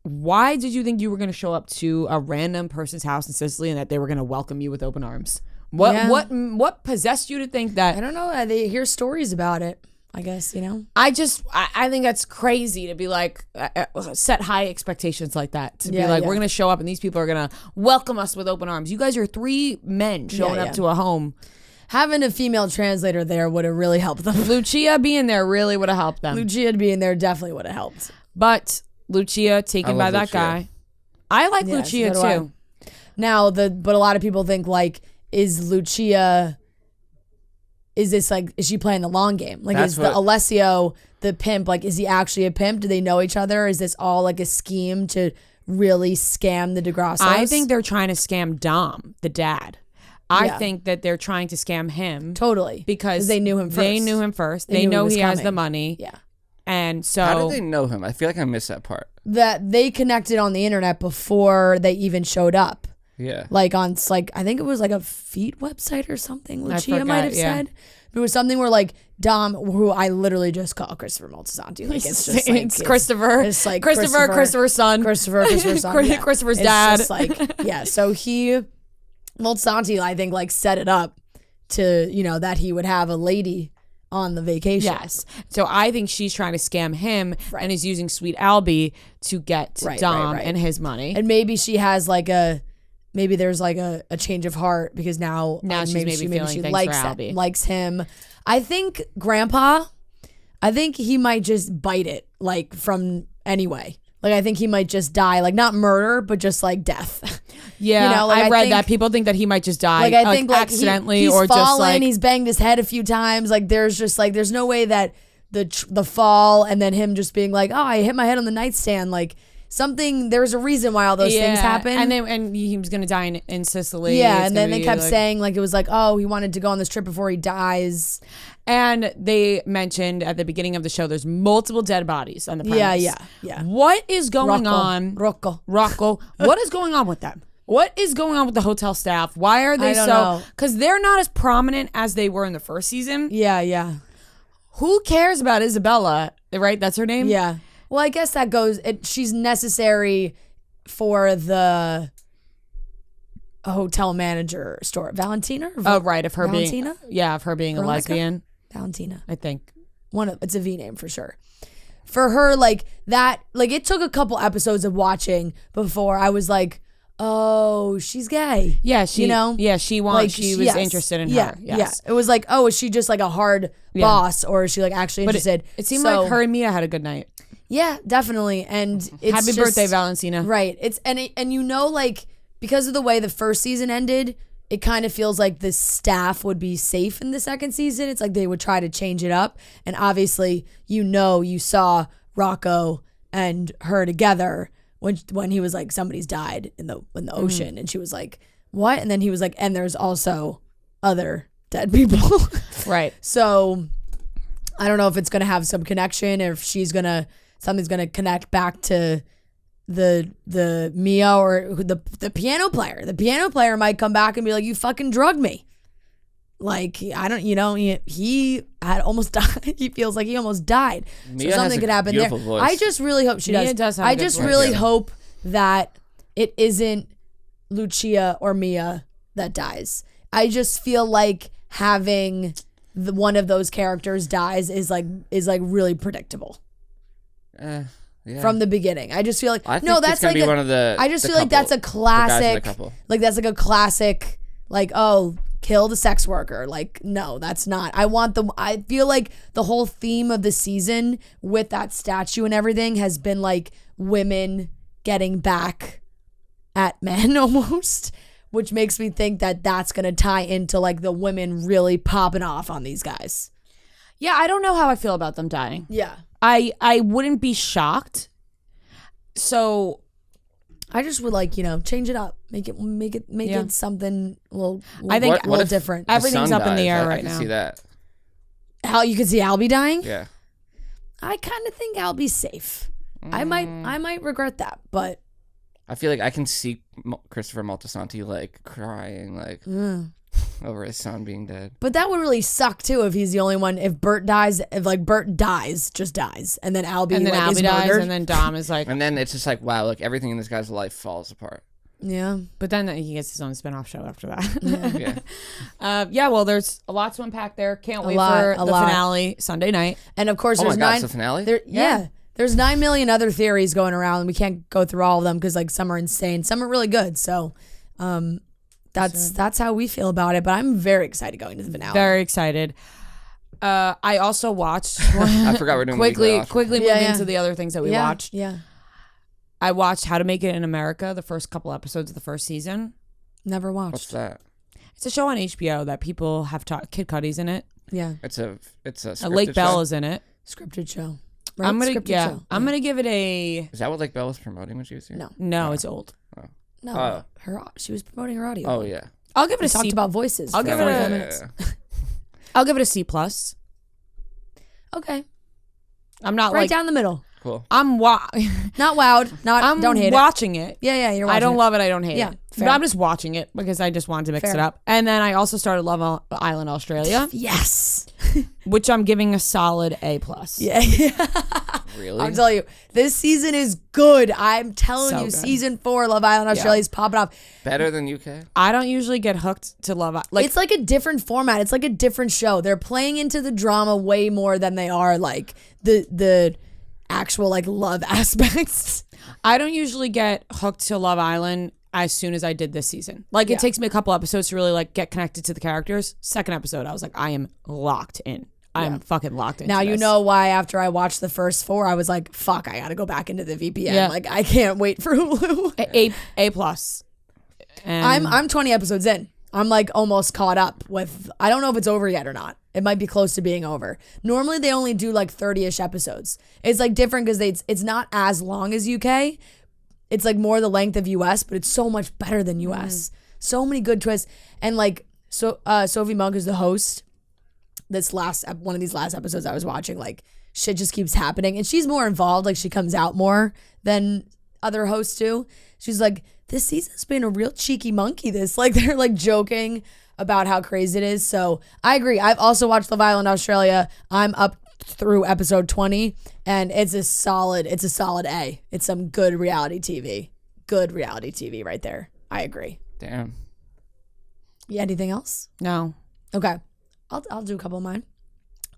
Why did you think you were going to show up to a random person's house in Sicily and that they were going to welcome you with open arms? What possessed you to think that? I don't know. They hear stories about it, I guess, you know? I think that's crazy to be like, set high expectations like that. To be like, we're going to show up and these people are going to welcome us with open arms. You guys are three men showing up to a home. Having a female translator there would have really helped them. Lucia being there really would have helped them. Lucia being there definitely would have helped. But Lucia taken by that Lucia. guy. I like Yes, Lucia so do I. too. Now, but a lot of people think like, is Lucia... Is she playing the long game? Like, That's is the Alessio the pimp? Like, is he actually a pimp? Do they know each other? Is this all like a scheme to really scam the DeGrassos? I think they're trying to scam Dom, the dad. I think that they're trying to scam him. Totally. Because they knew him first. They knew know was he has coming. the money. Yeah. And so... How did they know him? I feel like I missed that part. That they connected on the internet before they even showed up. Yeah. Like on, like, I think it was like a feet website or something. Lucia might have yeah. said. It was something where like Dom, who I literally just call Christopher Moltisanti. Like it's just like it's Christopher. It's like Christopher's son. Christopher's son. Yeah. Christopher's It's dad. just like, yeah. So Moltisanti, I think, like set it up to, you know, that he would have a lady on the vacation. Yes. So I think she's trying to scam him and is using Sweet Albie to get Dom and his money. And maybe she has like maybe there's like a change of heart because now she's maybe feeling she things likes for him, Albie. likes him. I think Grandpa, I think he might just bite it like from anyway. Like I think he might just die, like not murder, but just like death. Yeah, you know, like, I I read think- that. People think that he might just die Like I think like accidentally he's or fallen, just like... he's banged his head a few times. Like there's no way that the fall and then him just being like, oh, I hit my head on the nightstand. Like something. There's a reason why all those things happen. And he was gonna die in Sicily. Yeah, It's and then gonna they be, kept like- saying like it was like, oh, he wanted to go on this trip before he dies. And they mentioned at the beginning of the show, there's multiple dead bodies on the premise. Yeah. What is going on? Rocco. What is going on with them? What is going on with the hotel staff? Why are they I don't know. Because they're not as prominent as they were in the first season. Yeah. Who cares about Isabella? Right? That's her name? Yeah. Well, I guess that goes. She's necessary for the hotel manager store. Valentina? Oh, right. Of her Valentina? of her being Veronica? a lesbian. Valentina. I think. It's a V name for sure. For her, like that, like it took a couple episodes of watching before I was like, oh, she's gay. Yeah, she. You know? Yeah, she was interested in her. Yes. Yeah. It was like, oh, is she just like a hard boss, or is she like actually interested? It seemed like her and Mia had a good night. Yeah, definitely. And it's Happy just, birthday, Valentina. Right. And you know, like because of the way the first season ended, it kind of feels like the staff would be safe in the second season. It's like they would try to change it up. And obviously, you saw Rocco and her together when he was like, somebody's died in the ocean, and she was like, what? And then he was like, and there's also other dead people. Right. So I don't know if it's gonna have some connection, or if something's gonna connect back to the Mia or the piano player. The piano player might come back and be like, you fucking drugged me. Like, I don't, he had almost died. He feels like he almost died. Mia So has something a could happen there. beautiful voice. I just really hope she Mia does have a I good just voice. really Yeah. hope that it isn't Lucia or Mia that dies. I just feel like having one of those characters dies is like really predictable Yeah. from the beginning. I just feel like I think that's it's gonna like be one of the. I just the feel like that's a couple. The guys in the classic. couple. Like that's like a classic. Like, oh, kill the sex worker. Like, no, that's not. I feel like the whole theme of the season with that statue and everything has been like women getting back at men almost, which makes me think that that's gonna tie into like the women really popping off on these guys. Yeah, I don't know how I feel about them dying. Yeah. I wouldn't be shocked. So I just would like, change it up. Make it something a little I think a little different. The Everything's son up in the dies? air I right can now. see that. You can see Albie dying? Yeah. I kind of think Albie's safe. I might regret that, but I feel like I can see Christopher Moltisanti like crying like over his son being dead. But that would really suck too if he's the only one. If Bert dies, Bert dies, just dies, and then Albie and then like, Albie is dies, murdered. and then Dom is like, And then it's just like, wow, like everything in this guy's life falls apart. Yeah. but then he gets his own spinoff show after that. Yeah. Well, there's a lot to unpack there. Can't wait lot, for a the lot. finale Sunday night. And of course, Oh my there's God, 9. it's the finale? There's 9 million other theories going around, and we can't go through all of them because like some are insane, some are really good. So, that's how we feel about it. But I'm very excited going to the finale. Very excited. I also watched I forgot we're doing quickly move Yeah. into the other things that we yeah, watched. Yeah. I watched How to Make It in America, the first couple episodes of the first season. Never What's watched. that? It's a show on HBO that people have taught. Kid Cudi's in it. Yeah. It's a Lake scripted Bell show? is in it. Scripted show. Right? I'm Scripted show. gonna give it a Is that what Lake Bell was promoting when she was here? No. It's old. No. She was promoting her audio. Oh yeah. I'll give it We a C. talked about voices. I'll for give it 45 a- minutes. I'll give it a C plus. Okay. I'm not Right like down the middle. Cool. I'm Not wowed. I'm Don't hate it. watching it. Yeah, you're I watching don't it. love it. I don't hate Yeah, it. fair. But I'm just watching it because I just wanted to mix Fair. it up. And then I also started Love Island Australia, Yes. which I'm giving a solid A plus. Yeah. Really? I'll tell you, this season is good. I'm telling So you, good. season 4, Love Island Australia is popping off. Better than UK? I don't usually get hooked to Love Island. It's like a different format. It's like a different show. They're playing into the drama way more than they are like the actual like love aspects. I don't usually get hooked to Love Island as soon as I did this season. Like it takes me a couple episodes to really like get connected to the characters. Second episode, I was like, I am locked in. I'm fucking locked in. Now you know why after I watched the first 4, I was like, fuck, I gotta go back into the VPN. Yeah. Like I can't wait for Hulu. A plus. And I'm 20 episodes in. I'm like almost caught up with. I don't know if it's over yet or not. It might be close to being over. Normally they only do like 30-ish episodes. It's like different because it's not as long as UK. It's like more the length of US, but it's so much better than US. So many good twists. And like Sophie Monk is the host. One of these last episodes I was watching, like shit just keeps happening. And she's more involved. Like she comes out more than other hosts do. She's like, this season's been a real cheeky monkey. Like they're like joking about how crazy it is. So I agree. I've also watched Love Island Australia. I'm up through episode 20 and it's a solid A. It's some good reality TV. Good reality TV right there. I agree. Damn. Yeah, anything else? No. Okay. I'll do a couple of mine.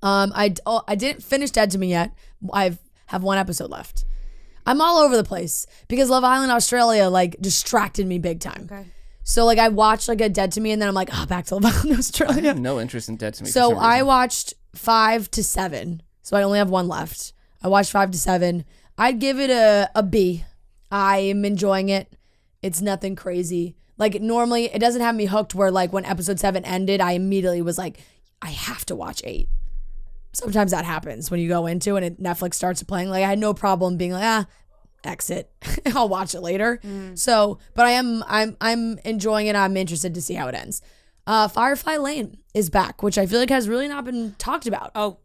I didn't finish Dead to Me yet. I have one episode left. I'm all over the place because Love Island Australia like distracted me big time. Okay. So like I watched like a Dead to Me and then I'm like, back to Love Island I Australia. have no interest in Dead to Me. So I watched 5 to 7. So I only have one left. I watched 5 to 7. I'd give it a B. I am enjoying it. It's nothing crazy. Like normally it doesn't have me hooked where like when episode 7 ended, I immediately was like, I have to watch 8. Sometimes that happens when you go into and Netflix starts playing. Like I had no problem being like, exit. I'll watch it later. So, but I'm enjoying it. I'm interested to see how it ends. Firefly Lane is back, which I feel like has really not been talked about. Oh,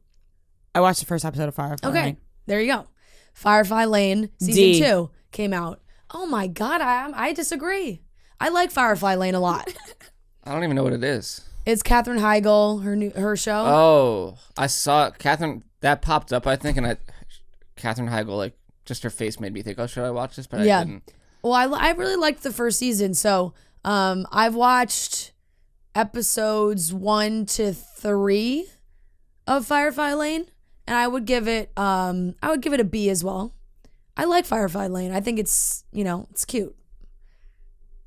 I watched the first episode of Firefly Lane. Okay, there you go. Firefly Lane season 2 came out. Oh my God, I disagree. I like Firefly Lane a lot. I don't even know what it is. It's Katherine Heigl, her show. Oh, I saw Katherine. That popped up, I think, and Katherine Heigl, like, just her face made me think, oh, should I watch this? But I didn't. Well, I really liked the first season, so I've watched episodes 1 to 3 of Firefly Lane, and I would give it a B as well. I like Firefly Lane. I think it's it's cute.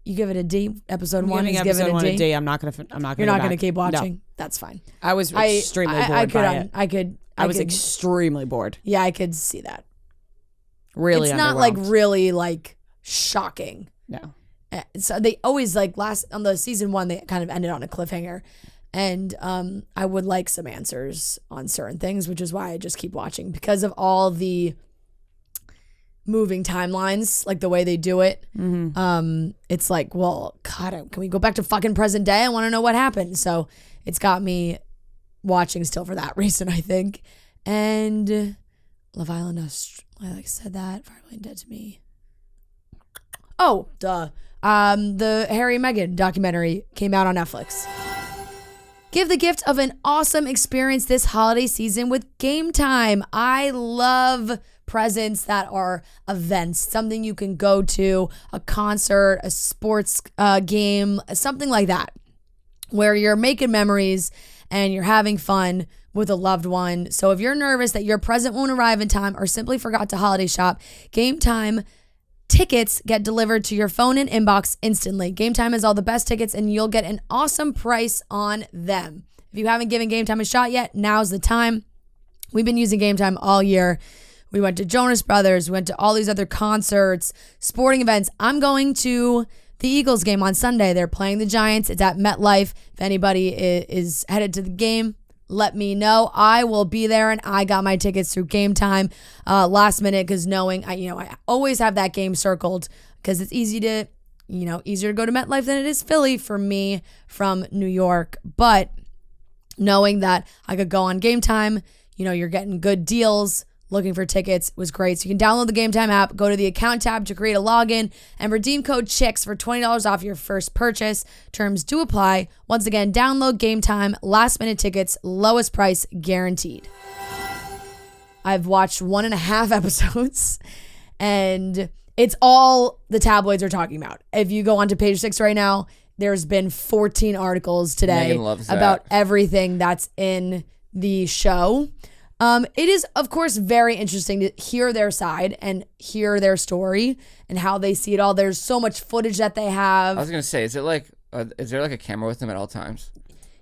You give it a D. Episode 1 is give it a D. I'm not gonna. You're not gonna keep watching. No. That's fine. I was extremely bored by it. I was extremely bored. Yeah, I could see that. Really, it's not like really like shocking. No. So they always like on the season 1 they kind of ended on a cliffhanger, and I would like some answers on certain things, which is why I just keep watching because of all the moving timelines, like the way they do it. It's like, well, God, can we go back to fucking present day? I want to know what happened. So it's got me watching still for that reason, I think. And Love Island, like I said that. Firefly Dead to Me. Oh, duh. The Harry and Meghan documentary came out on Netflix. Give the gift of an awesome experience this holiday season with Game Time. I love presents that are events, something you can go to, a concert, a sports game, something like that, where you're making memories and you're having fun with a loved one. So if you're nervous that your present won't arrive in time or simply forgot to holiday shop, Game Time tickets get delivered to your phone and inbox instantly. Game Time has all the best tickets and you'll get an awesome price on them. If you haven't given Game Time a shot yet, now's the time. We've been using Game Time all year. We went to Jonas Brothers. We went to all these other concerts, sporting events. I'm going to the Eagles game on Sunday. They're playing the Giants. It's at MetLife. If anybody is headed to the game, let me know. I will be there, and I got my tickets through Game Time last minute because knowing I always have that game circled because it's easier to go to MetLife than it is Philly for me from New York. But knowing that I could go on Game Time, you're getting good deals. Looking for tickets was great. So you can download the Game Time app, go to the account tab to create a login, and redeem code CHICKS for $20 off your first purchase. Terms do apply. Once again, download Game Time, last minute tickets, lowest price guaranteed. I've watched 1.5 episodes, and it's all the tabloids are talking about. If you go onto page 6 right now, there's been 14 articles today about everything that's in the show. It is, of course, very interesting to hear their side and hear their story and how they see it all. There's so much footage that they have. I was going to say, is there like a camera with them at all times?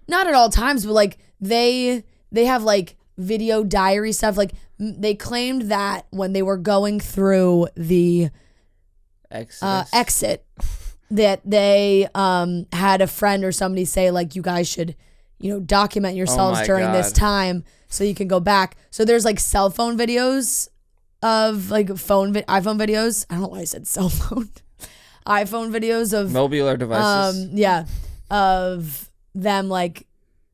Not at all times, but like they have like video diary stuff. Like they claimed that when they were going through the exit that they had a friend or somebody say like, you guys should document yourselves during this God. time so you can go back. So there's like cell phone videos of like iPhone videos. I don't know why I said cell phone. iPhone videos of Mobile devices. of them like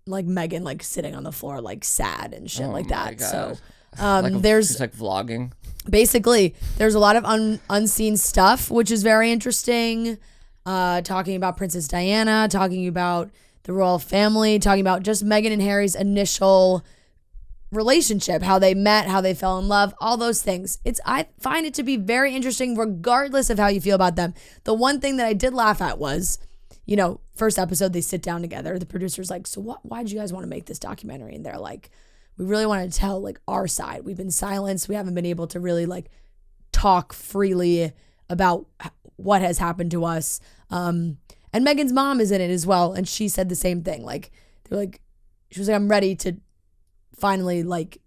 Meghan like sitting on the floor like sad and shit like that. God. So there's she's like vlogging. basically there's a lot of unseen stuff, which is very interesting. Talking about Princess Diana, talking about the royal family, talking about just Meghan and Harry's initial relationship, how they met, how they fell in love, all those things. I find it to be very interesting regardless of how you feel about them. The one thing that I did laugh at was, first episode they sit down together. The producer's like, so why did you guys want to make this documentary? And they're like, we really want to tell like our side. We've been silenced. We haven't been able to really like talk freely about what has happened to us. And Meghan's mom is in it as well. And she said the same thing. Like, she was like, I'm ready to finally like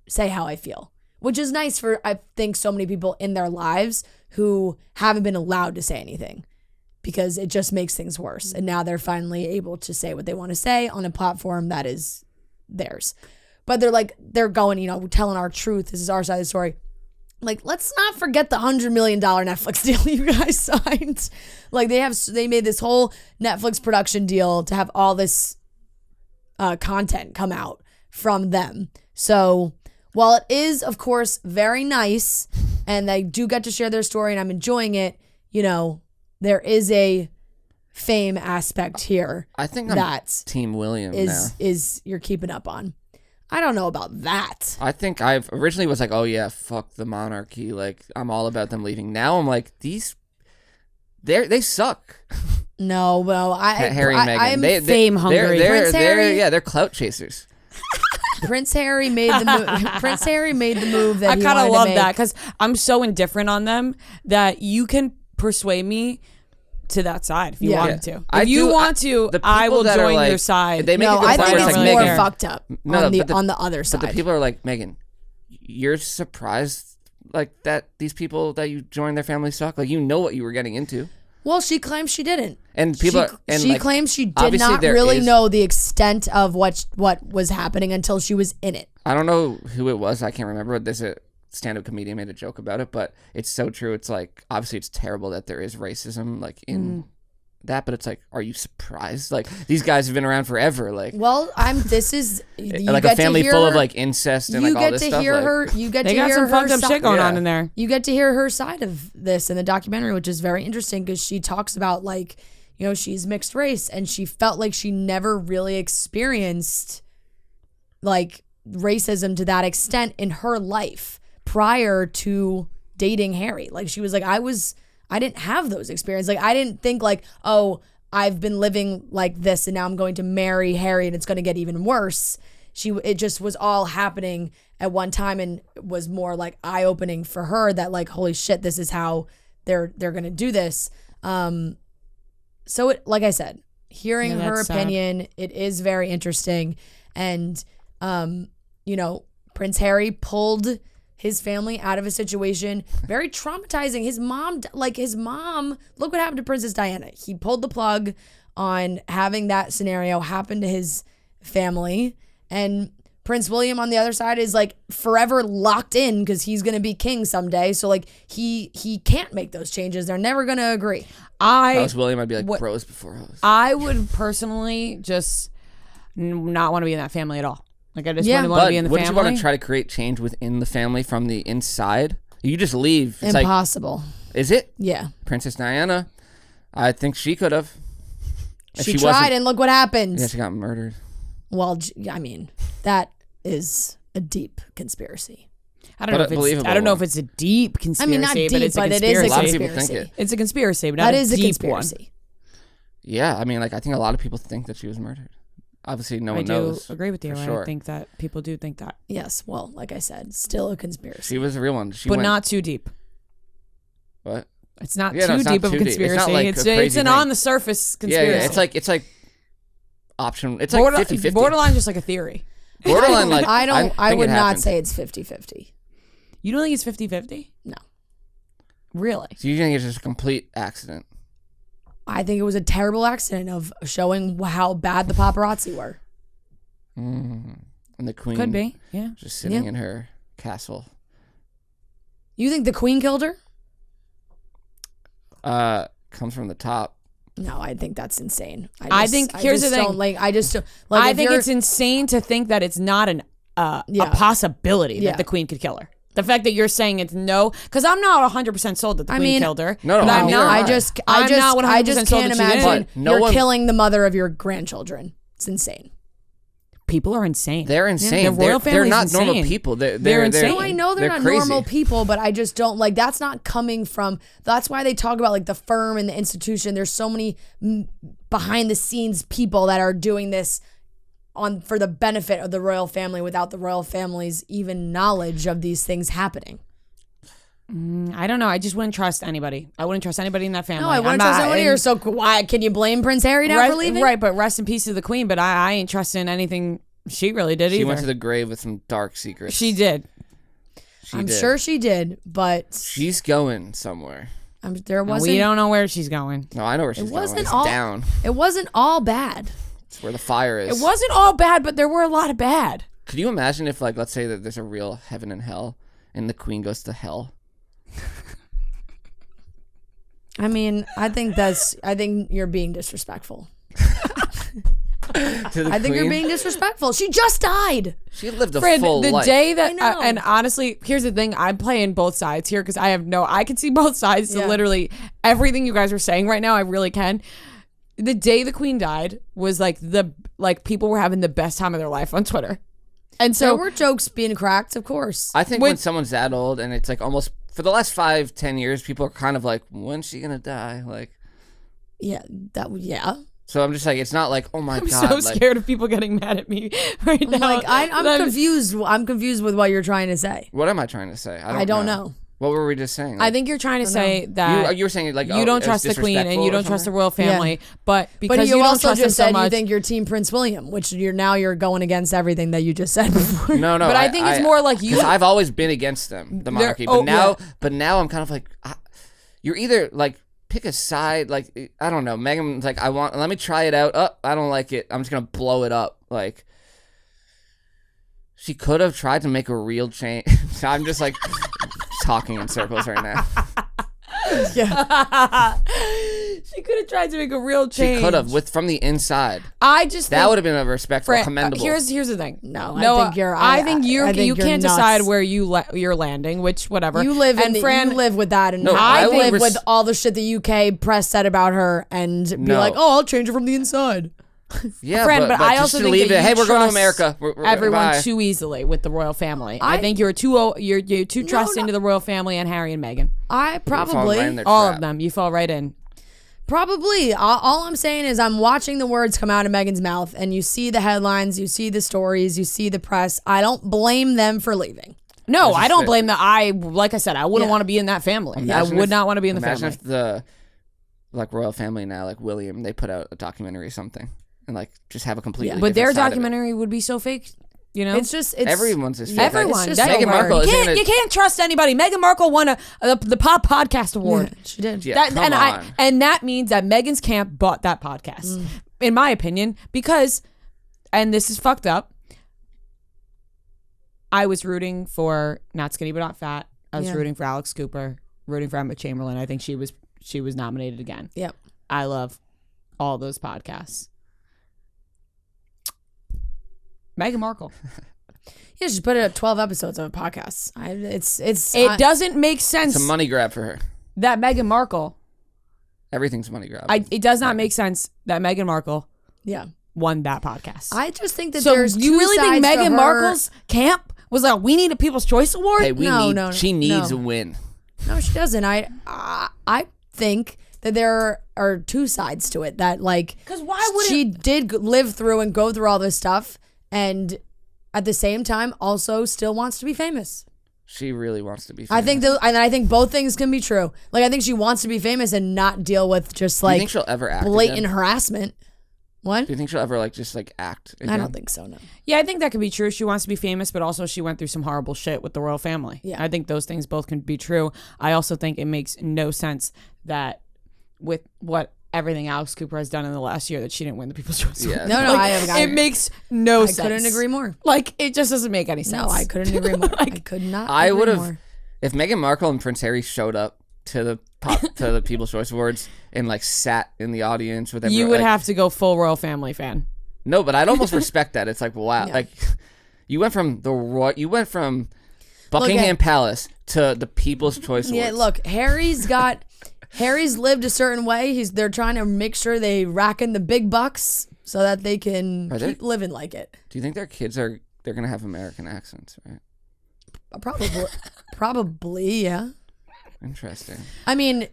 say how I feel, which is nice for, I think, so many people in their lives who haven't been allowed to say anything because it just makes things worse. And now they're finally able to say what they want to say on a platform that is theirs. But they're going, telling our truth. This is our side of the story. Like, let's not forget the $100 million Netflix deal you guys signed. Like, they made this whole Netflix production deal to have all this content come out from them. So while it is, of course, very nice and they do get to share their story and I'm enjoying it, there is a fame aspect here. I think that Team William is you're keeping up on. I don't know about that. I think I've originally was like, oh yeah, fuck the monarchy. Like, I'm all about them leaving. Now I'm like, they suck. No, well, Harry and Meghan. I'm fame hungry. They're clout chasers. Prince Harry made the move. Prince Harry made the move that I kind of love that because I'm so indifferent on them that you can persuade me to that side if you wanted to. If you want to, I will join your side. They make no, a good I point think where it's like, more Meghan, fucked up on the other side. But the people are like, Meghan, you're surprised like that these people that you joined their family suck? Like, you know what you were getting into. Well, she claims she didn't. And people she claims she did not really know the extent of what was happening until she was in it. I don't know who it was. I can't remember. There's a stand-up comedian made a joke about it, but it's so true. It's like, obviously it's terrible that there is racism like in that, but it's like, are you surprised? Like, these guys have been around forever. Like, well, this is like a family full of like incest and like all this stuff. You get they to got hear some her fucked up shit going on in there. You get to hear her side of this in the documentary, which is very interesting because she talks about like, she's mixed race and she felt like she never really experienced like racism to that extent in her life prior to dating Harry. Like, she was like, I didn't have those experiences. Like, I didn't think like, oh, I've been living like this and now I'm going to marry Harry and it's going to get even worse. It just was all happening at one time and was more like eye-opening for her that like, holy shit, this is how they're going to do this. So like I said, hearing her opinion, it is very interesting. And, Prince Harry pulled his family out of a situation very traumatizing. His mom, look what happened to Princess Diana. He pulled the plug on having that scenario happen to his family. And Prince William on the other side is like forever locked in because he's going to be king someday. So like he can't make those changes. They're never going to agree. If I was William, I'd be like, bros before hoes. I would personally just not want to be in that family at all. Like, I just wouldn't want to be in the family. Wouldn't you want to try to create change within the family from the inside? You just leave. It's impossible. Is it? Yeah. Princess Diana, I think she could have. She tried and look what happened. Yeah, she got murdered. Well, I mean, that is a deep conspiracy. I don't know if it's a deep conspiracy. I mean, not deep, but it's a it conspiracy. is a lot of conspiracy. people think it. It's a conspiracy, but not a deep conspiracy. one. Yeah, I mean, like, I think a lot of people think that she was murdered. Obviously, no one knows. I do agree with you. Sure. I think that people do think that. Yes, well, like I said, still a conspiracy. She was a real one. But not too deep. What? It's not too deep of a conspiracy. It's not like it's an on the surface conspiracy. Yeah, it's like option. It's like 50-50. Borderline, just like a theory. Borderline, like I would not say it's 50-50. You don't think it's 50-50? No. Really? So you think it's just a complete accident? I think it was a terrible accident of showing how bad the paparazzi were. And the queen Could be, yeah. just sitting in her castle. You think the queen killed her? Comes from the top. No, I think that's insane. I think here's the thing. I think it's insane to think that it's not a possibility that the queen could kill her. The fact that you're saying it's no, because I'm not 100% sold that the queen killed her. No, I'm neither not. am I just can't imagine you're killing the mother of your grandchildren. It's insane. People are insane. They're insane. The royal they're not insane. normal people. They're insane. No, I know they're not crazy. normal people, but I just don't like. That's not coming from. That's why they talk about like the firm and the institution. There's so many behind the scenes people that are doing this for the benefit of the royal family without the royal family's even knowledge of these things happening. I don't know. I just wouldn't trust anybody. I wouldn't trust anybody in that family. No, I wouldn't trust anybody here. So why can you blame Prince Harry now for leaving? Right, but rest in peace to the queen. But I ain't trusting anything she really did either. She went to the grave with some dark secrets. She did. I'm sure she did, but she's going somewhere. There wasn't. We don't know where she's going. No, I know where she's going. It's down. It wasn't all bad. It's where the fire is. It wasn't all bad, but there were a lot of bad. Could you imagine if, like, let's say that there's a real heaven and hell, and the queen goes to hell? I mean, I think you're being disrespectful. I think you're being disrespectful. She just died. She lived a full life. The day that, and honestly, here's the thing. I'm playing both sides here because I can see both sides. So literally everything you guys are saying right now, I really can. The day the queen died was like people were having the best time of their life on Twitter. And so there were jokes being cracked, of course. I think when someone's that old and it's like almost for the last 5-10 years, people are kind of like, when's she gonna die? Like, yeah. So I'm just like, it's not like, oh my God. I'm so scared of people getting mad at me right now. Like, I'm confused. I'm confused with what you're trying to say. What am I trying to say? I don't know. What were we just saying? Like, I think you're trying to say that you were saying like you don't trust the queen and you don't trust the royal family, but because you don't also trust just them said so much, you think you're Team Prince William, which you're going against everything that you just said before. No. But I think it's more like you. Because I've always been against them, the monarchy, but now I'm kind of like, you're either like pick a side. Like I don't know. Meghan's like, let me try it out. Oh, I don't like it. I'm just gonna blow it up. Like. She could have tried to make a real change. I'm just like talking in circles right now. Yeah. She could have tried to make a real change. She could have from the inside. That would have been a respectful, commendable. Here's the thing. No, I think you can't decide where you're landing, which whatever. You live you live with that, and I live with all the shit the UK press said about her, and be like, oh, I'll change her from the inside. Yeah, but I also think that hey, we're going to America. Everyone too easily with the royal family. I think you're too trusting to the royal family and Harry and Meghan. I probably all of them. You fall right in. Probably. All I'm saying is I'm watching the words come out of Meghan's mouth, and you see the headlines, you see the stories, you see the press. I don't blame them for leaving. No, I don't blame them. Like I said, I wouldn't want to be in that family. I would not want to be in the family. Imagine if the royal family now, like William, they put out a documentary or something. And like just have a completely but their documentary would be so fake, you know. It's everyone's is fake. Everyone. Meghan Markle. You can't trust anybody. Meghan Markle won the Pop Podcast Award. Yeah, she did. Yeah, and that means that Meghan's camp bought that podcast, in my opinion, because, and this is fucked up. I was rooting for Not Skinny But Not Fat. I was rooting for Alex Cooper, rooting for Emma Chamberlain. I think she was nominated again. Yep. I love all those podcasts. Meghan Markle. Yeah, she's put out 12 episodes of a podcast. It doesn't make sense. It's a money grab for her. That Meghan Markle. Everything's money grab. It does not make sense that Meghan Markle. Yeah. Won that podcast. I just think that there's two you really sides think Meghan to her. Markle's camp was like, we need a People's Choice Award? Hey, she needs a win. No, she doesn't. I think that there are two sides to it. That like, because why would she did live through and go through all this stuff, and at the same time also still wants to be famous. She really wants to be famous. I think both things can be true. Like I think she wants to be famous and not deal with just like, do you think she'll ever act blatant again? Harassment. What? Do you think she'll ever just act again? I don't think so, no. Yeah, I think that could be true. She wants to be famous, but also she went through some horrible shit with the royal family. Yeah. I think those things both can be true. I also think it makes no sense that with what everything Alex Cooper has done in the last year that she didn't win the People's Choice Award. Yeah. No, It makes no sense. I couldn't agree more. Like, it just doesn't make any sense. No, I couldn't agree more. I could not. I would agree have, more. if Meghan Markle and Prince Harry showed up to the People's Choice Awards and like sat in the audience with everyone, You would like, have to go full royal family fan. No, but I'd almost respect that. It's like, wow, Yeah. like you went from Buckingham Palace to the People's Choice Awards. Yeah, look, Harry's lived a certain way. They're trying to make sure they rack in the big bucks so that they can keep living like it. Do you think their kids they're gonna have American accents, right? Probably, yeah. Interesting. I mean,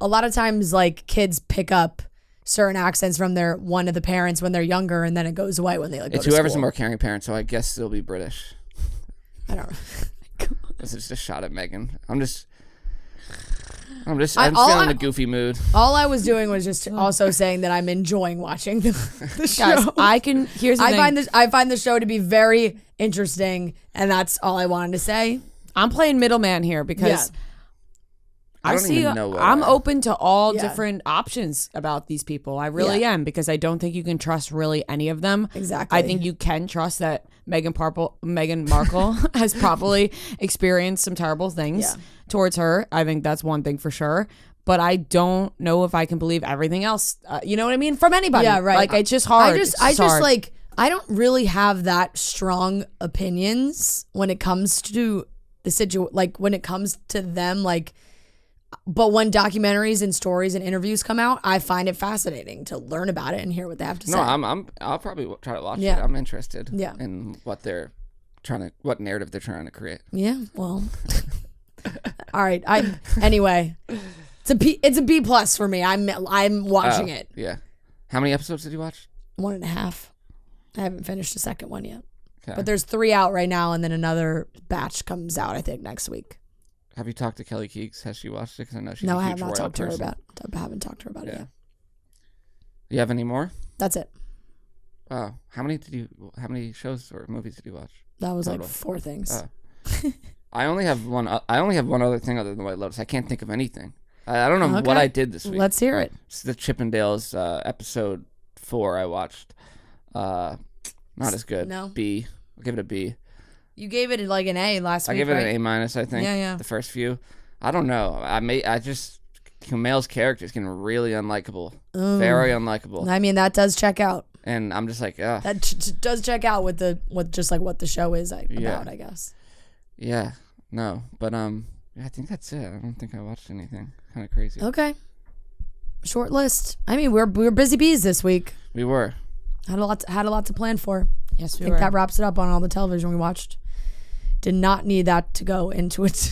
a lot of times like kids pick up certain accents from one of the parents when they're younger, and then it goes away when they like go It's to whoever's school. a more caring parent, so I guess they'll be British. I don't know. This is just a shot at Meghan. I'm just feeling a goofy mood. All I was doing was just also saying that I'm enjoying watching the show. Guys, here's the thing. I find the show to be very interesting, and that's all I wanted to say. I'm playing middleman here because I don't even know what I'm open to all Yeah. different options about these people. I really am, because I don't think you can trust really any of them. Exactly. I think you can trust that Meghan Markle has probably experienced some terrible things towards her. I think that's one thing for sure. But I don't know if I can believe everything else. You know what I mean? From anybody. Yeah, right. Like, it's just hard. I don't really have that strong opinions when it comes to the situation. Like when it comes to them, like. But when documentaries and stories and interviews come out, I find it fascinating to learn about it and hear what they have to say. No, I'll probably try to watch it. I'm interested in what narrative they're trying to create. Yeah, well. All right. Anyway, it's a B plus for me. I'm watching it. Yeah. How many episodes did you watch? 1.5. I haven't finished the second one yet. Okay. But there's 3 out right now, and then another batch comes out, I think, next week. Have you talked to Kelly Keegs? Has she watched it? Because I know she's No, a I huge have not royal talked to her person. about. I haven't talked to her about it yet. Do you have any more? That's it. Wow. How many shows or movies did you watch? That was Total. like 4 things. I only have one other thing other than White Lotus. I can't think of anything. I don't know what I did this week. Let's hear it. It's the Chippendales episode 4 I watched. Not as good. No. B. I'll give it a B. You gave it like an A last week, I gave it right? an A-, I think. Yeah. The first few. I don't know. Kumail's character is getting really unlikable. Very unlikable. I mean, that does check out. And I'm just like, ugh. That does check out with just like what the show is about, I guess. Yeah. No. But I think that's it. I don't think I watched anything. Kind of crazy. Okay. Short list. I mean, we're busy bees this week. We were. Had a lot to plan for. Yes, we I think that wraps it up on all the television we watched. Did not need that to go into it.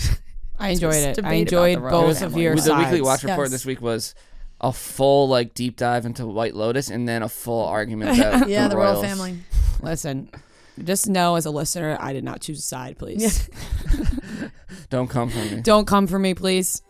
I enjoyed it. I debate enjoyed about the royal both of family. your The sides. weekly watch report Yes. this week was a full deep dive into White Lotus and then a full argument about Yeah, the royal royals. family. Listen, just know as a listener, I did not choose a side, please. Don't come for me. Don't come for me, please.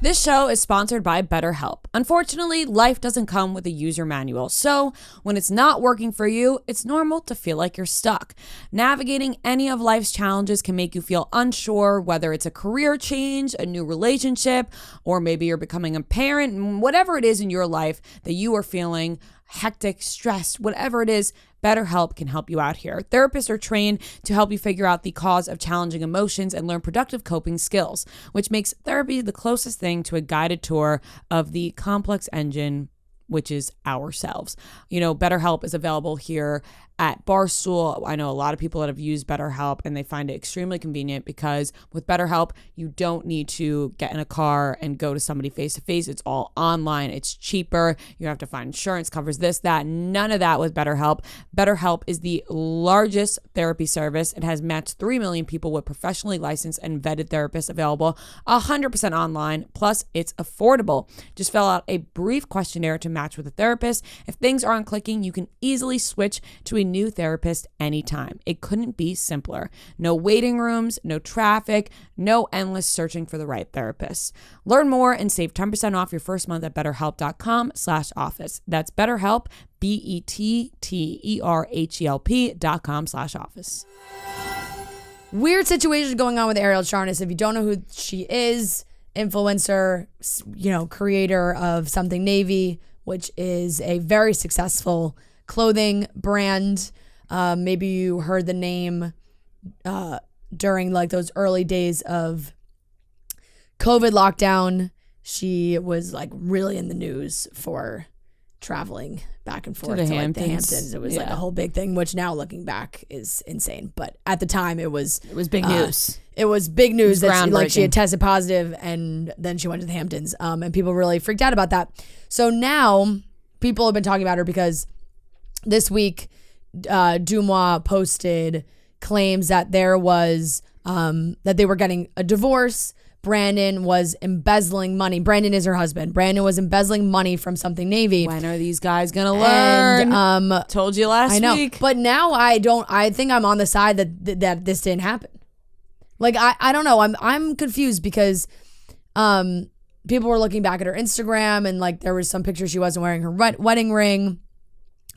This show is sponsored by BetterHelp. Unfortunately, life doesn't come with a user manual, so when it's not working for you, it's normal to feel like you're stuck. Navigating any of life's challenges can make you feel unsure, whether it's a career change, a new relationship, or maybe you're becoming a parent. Whatever it is in your life that you are feeling hectic, stressed, whatever it is, BetterHelp can help you out here. Therapists are trained to help you figure out the cause of challenging emotions and learn productive coping skills, which makes therapy the closest thing to a guided tour of the complex engine, which is ourselves. You know, BetterHelp is available here at Barstool. I know a lot of people that have used BetterHelp and they find it extremely convenient because with BetterHelp, you don't need to get in a car and go to somebody face to face. It's all online. It's cheaper. You don't have to find insurance, covers this, that, none of that with BetterHelp. BetterHelp is the largest therapy service. It has matched 3 million people with professionally licensed and vetted therapists available 100% online. Plus, it's affordable. Just fill out a brief questionnaire to match with a therapist. If things aren't clicking, you can easily switch to a new therapist anytime. It couldn't be simpler. No waiting rooms, no traffic, no endless searching for the right therapist. Learn more and save 10% off your first month at betterhelp.com/office. That's BetterHelp, BetterHelp.com/office. Weird situation going on with Arielle Charnas. If you don't know who she is, influencer, creator of Something Navy, which is a very successful clothing brand. Maybe you heard the name during like those early days of COVID lockdown. She was like really in the news for traveling back and forth to like the Hamptons. It was like a whole big thing, which now looking back is insane. But at the time it was big news. It was big news that she had tested positive, and then she went to the Hamptons. And people really freaked out about that. So now people have been talking about her because this week Dumois posted claims that there was that they were getting a divorce. Brandon was embezzling money. Brandon is her husband. Brandon was embezzling money from Something Navy. When are these guys gonna learn? And, told you last week. But now I think I'm on the side that this didn't happen. Like I don't know. I'm confused because people were looking back at her Instagram and like there was some pictures she wasn't wearing her wedding ring.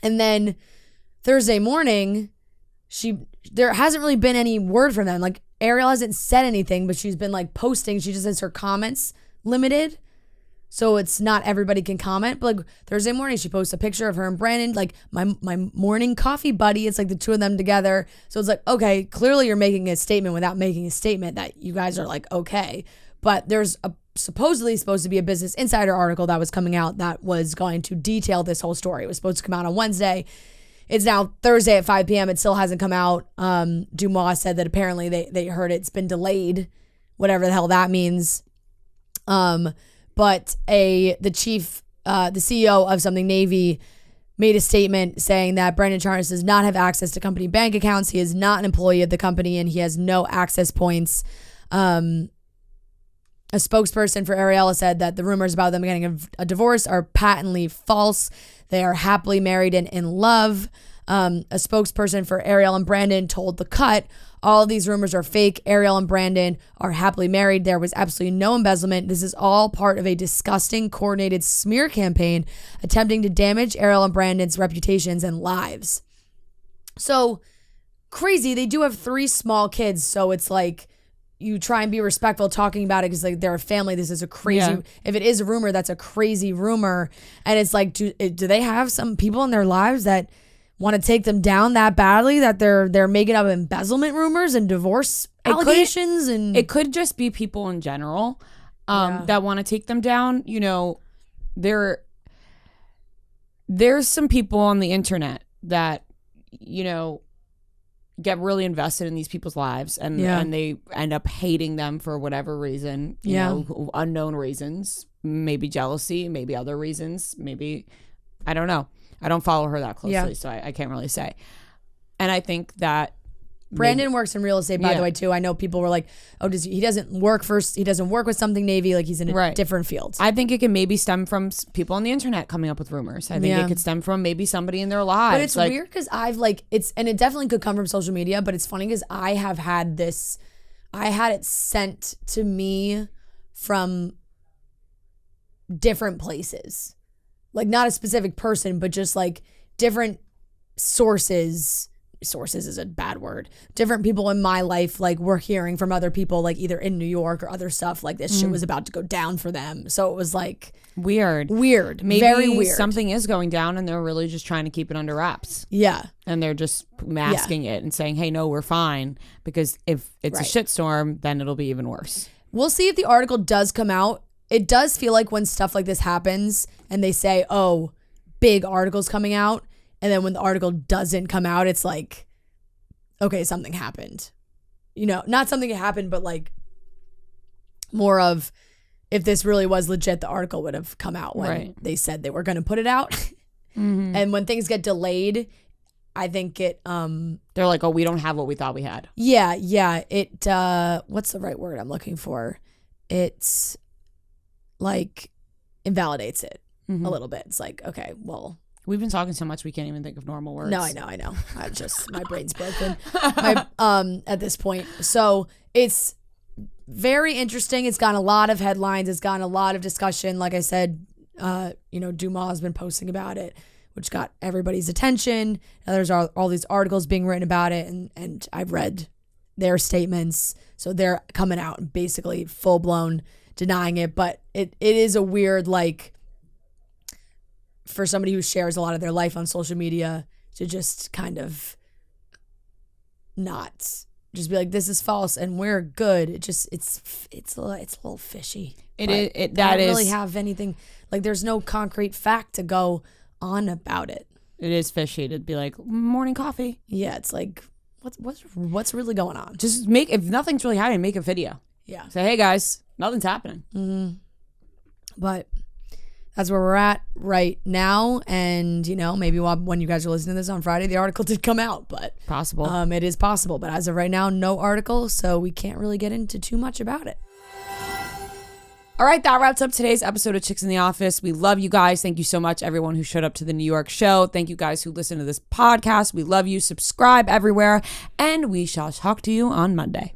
And then Thursday morning, there hasn't really been any word from them. Like Arielle hasn't said anything, but she's been like posting. She just has her comments limited. So it's not everybody can comment. But like Thursday morning, she posts a picture of her and Brandon, like my morning coffee buddy. It's like the two of them together. So it's like, okay, clearly you're making a statement without making a statement that you guys are like, okay. But there's supposedly supposed to be a Business Insider article that was coming out that was going to detail this whole story. It was supposed to come out on Wednesday. It's now Thursday at 5 p.m. It still hasn't come out. Dumois said that apparently they heard it's been delayed, whatever the hell that means. But the CEO of Something Navy made a statement saying that Brandon Charnas does not have access to company bank accounts. He is not an employee of the company and he has no access points. A spokesperson for Arielle said that the rumors about them getting a divorce are patently false. They are happily married and in love. A spokesperson for Arielle and Brandon told The Cut, all of these rumors are fake. Arielle and Brandon are happily married. There was absolutely no embezzlement. This is all part of a disgusting, coordinated smear campaign attempting to damage Arielle and Brandon's reputations and lives. So crazy. They do have 3 small kids, so it's like you try and be respectful talking about it because like they're a family. This is a crazy, if it is a rumor, that's a crazy rumor. And it's like, do they have some people in their lives that want to take them down that badly that they're making up embezzlement rumors and divorce allegations? It could just be people in general that want to take them down. You know, there's some people on the internet that, you know, get really invested in these people's lives and they end up hating them for whatever reason, you know, unknown reasons, maybe jealousy, maybe other reasons, maybe, I don't know. I don't follow her that closely, so I can't really say. And I think that Brandon works in real estate, by the way, too. I know people were like, oh, he doesn't work with Something Navy, like he's in a different field. I think it can maybe stem from people on the internet coming up with rumors. I think it could stem from maybe somebody in their lives. But it's like, weird because and it definitely could come from social media, but it's funny because I had it sent to me from different places. Like not a specific person, but just like different sources is a bad word. Different people in my life, like we're hearing from other people, like either in New York or other stuff, like this shit was about to go down for them. So it was like weird, maybe very weird. Something is going down and they're really just trying to keep it under wraps. Yeah. And they're just masking it and saying, hey, no, we're fine. Because if it's a shitstorm, then it'll be even worse. We'll see if the article does come out. It does feel like when stuff like this happens and they say, oh, big articles coming out. And then when the article doesn't come out, it's like, okay, something happened. You know, not something happened, but like more of if this really was legit, the article would have come out when they said they were going to put it out. And when things get delayed, I think they're like, oh, we don't have what we thought we had. Yeah. It, what's the right word I'm looking for? It's like invalidates it a little bit. It's like, okay, well, we've been talking so much we can't even think of normal words. No, I know. I just my brain's broken. At this point. So it's very interesting. It's gotten a lot of headlines. It's gotten a lot of discussion. Like I said, Dumois has been posting about it, which got everybody's attention. Now there's all these articles being written about it, and I've read their statements. So they're coming out and basically full blown denying it, but it is a weird, like, for somebody who shares a lot of their life on social media to just kind of not just be like, this is false and we're good. It's a little fishy. It But is. I That don't really is. have anything, like, there's no concrete fact to go on about it. It is fishy to be like morning coffee. Yeah, it's like, what's really going on? Just make, if nothing's really happening, make a video. Yeah. Say, hey guys, nothing's happening. But that's where we're at right now. And, maybe when you guys are listening to this on Friday, the article did come out, but Possible. it is possible. But as of right now, no article, so we can't really get into too much about it. All right, that wraps up today's episode of Chicks in the Office. We love you guys. Thank you so much, everyone who showed up to the New York show. Thank you guys who listen to this podcast. We love you. Subscribe everywhere, and we shall talk to you on Monday.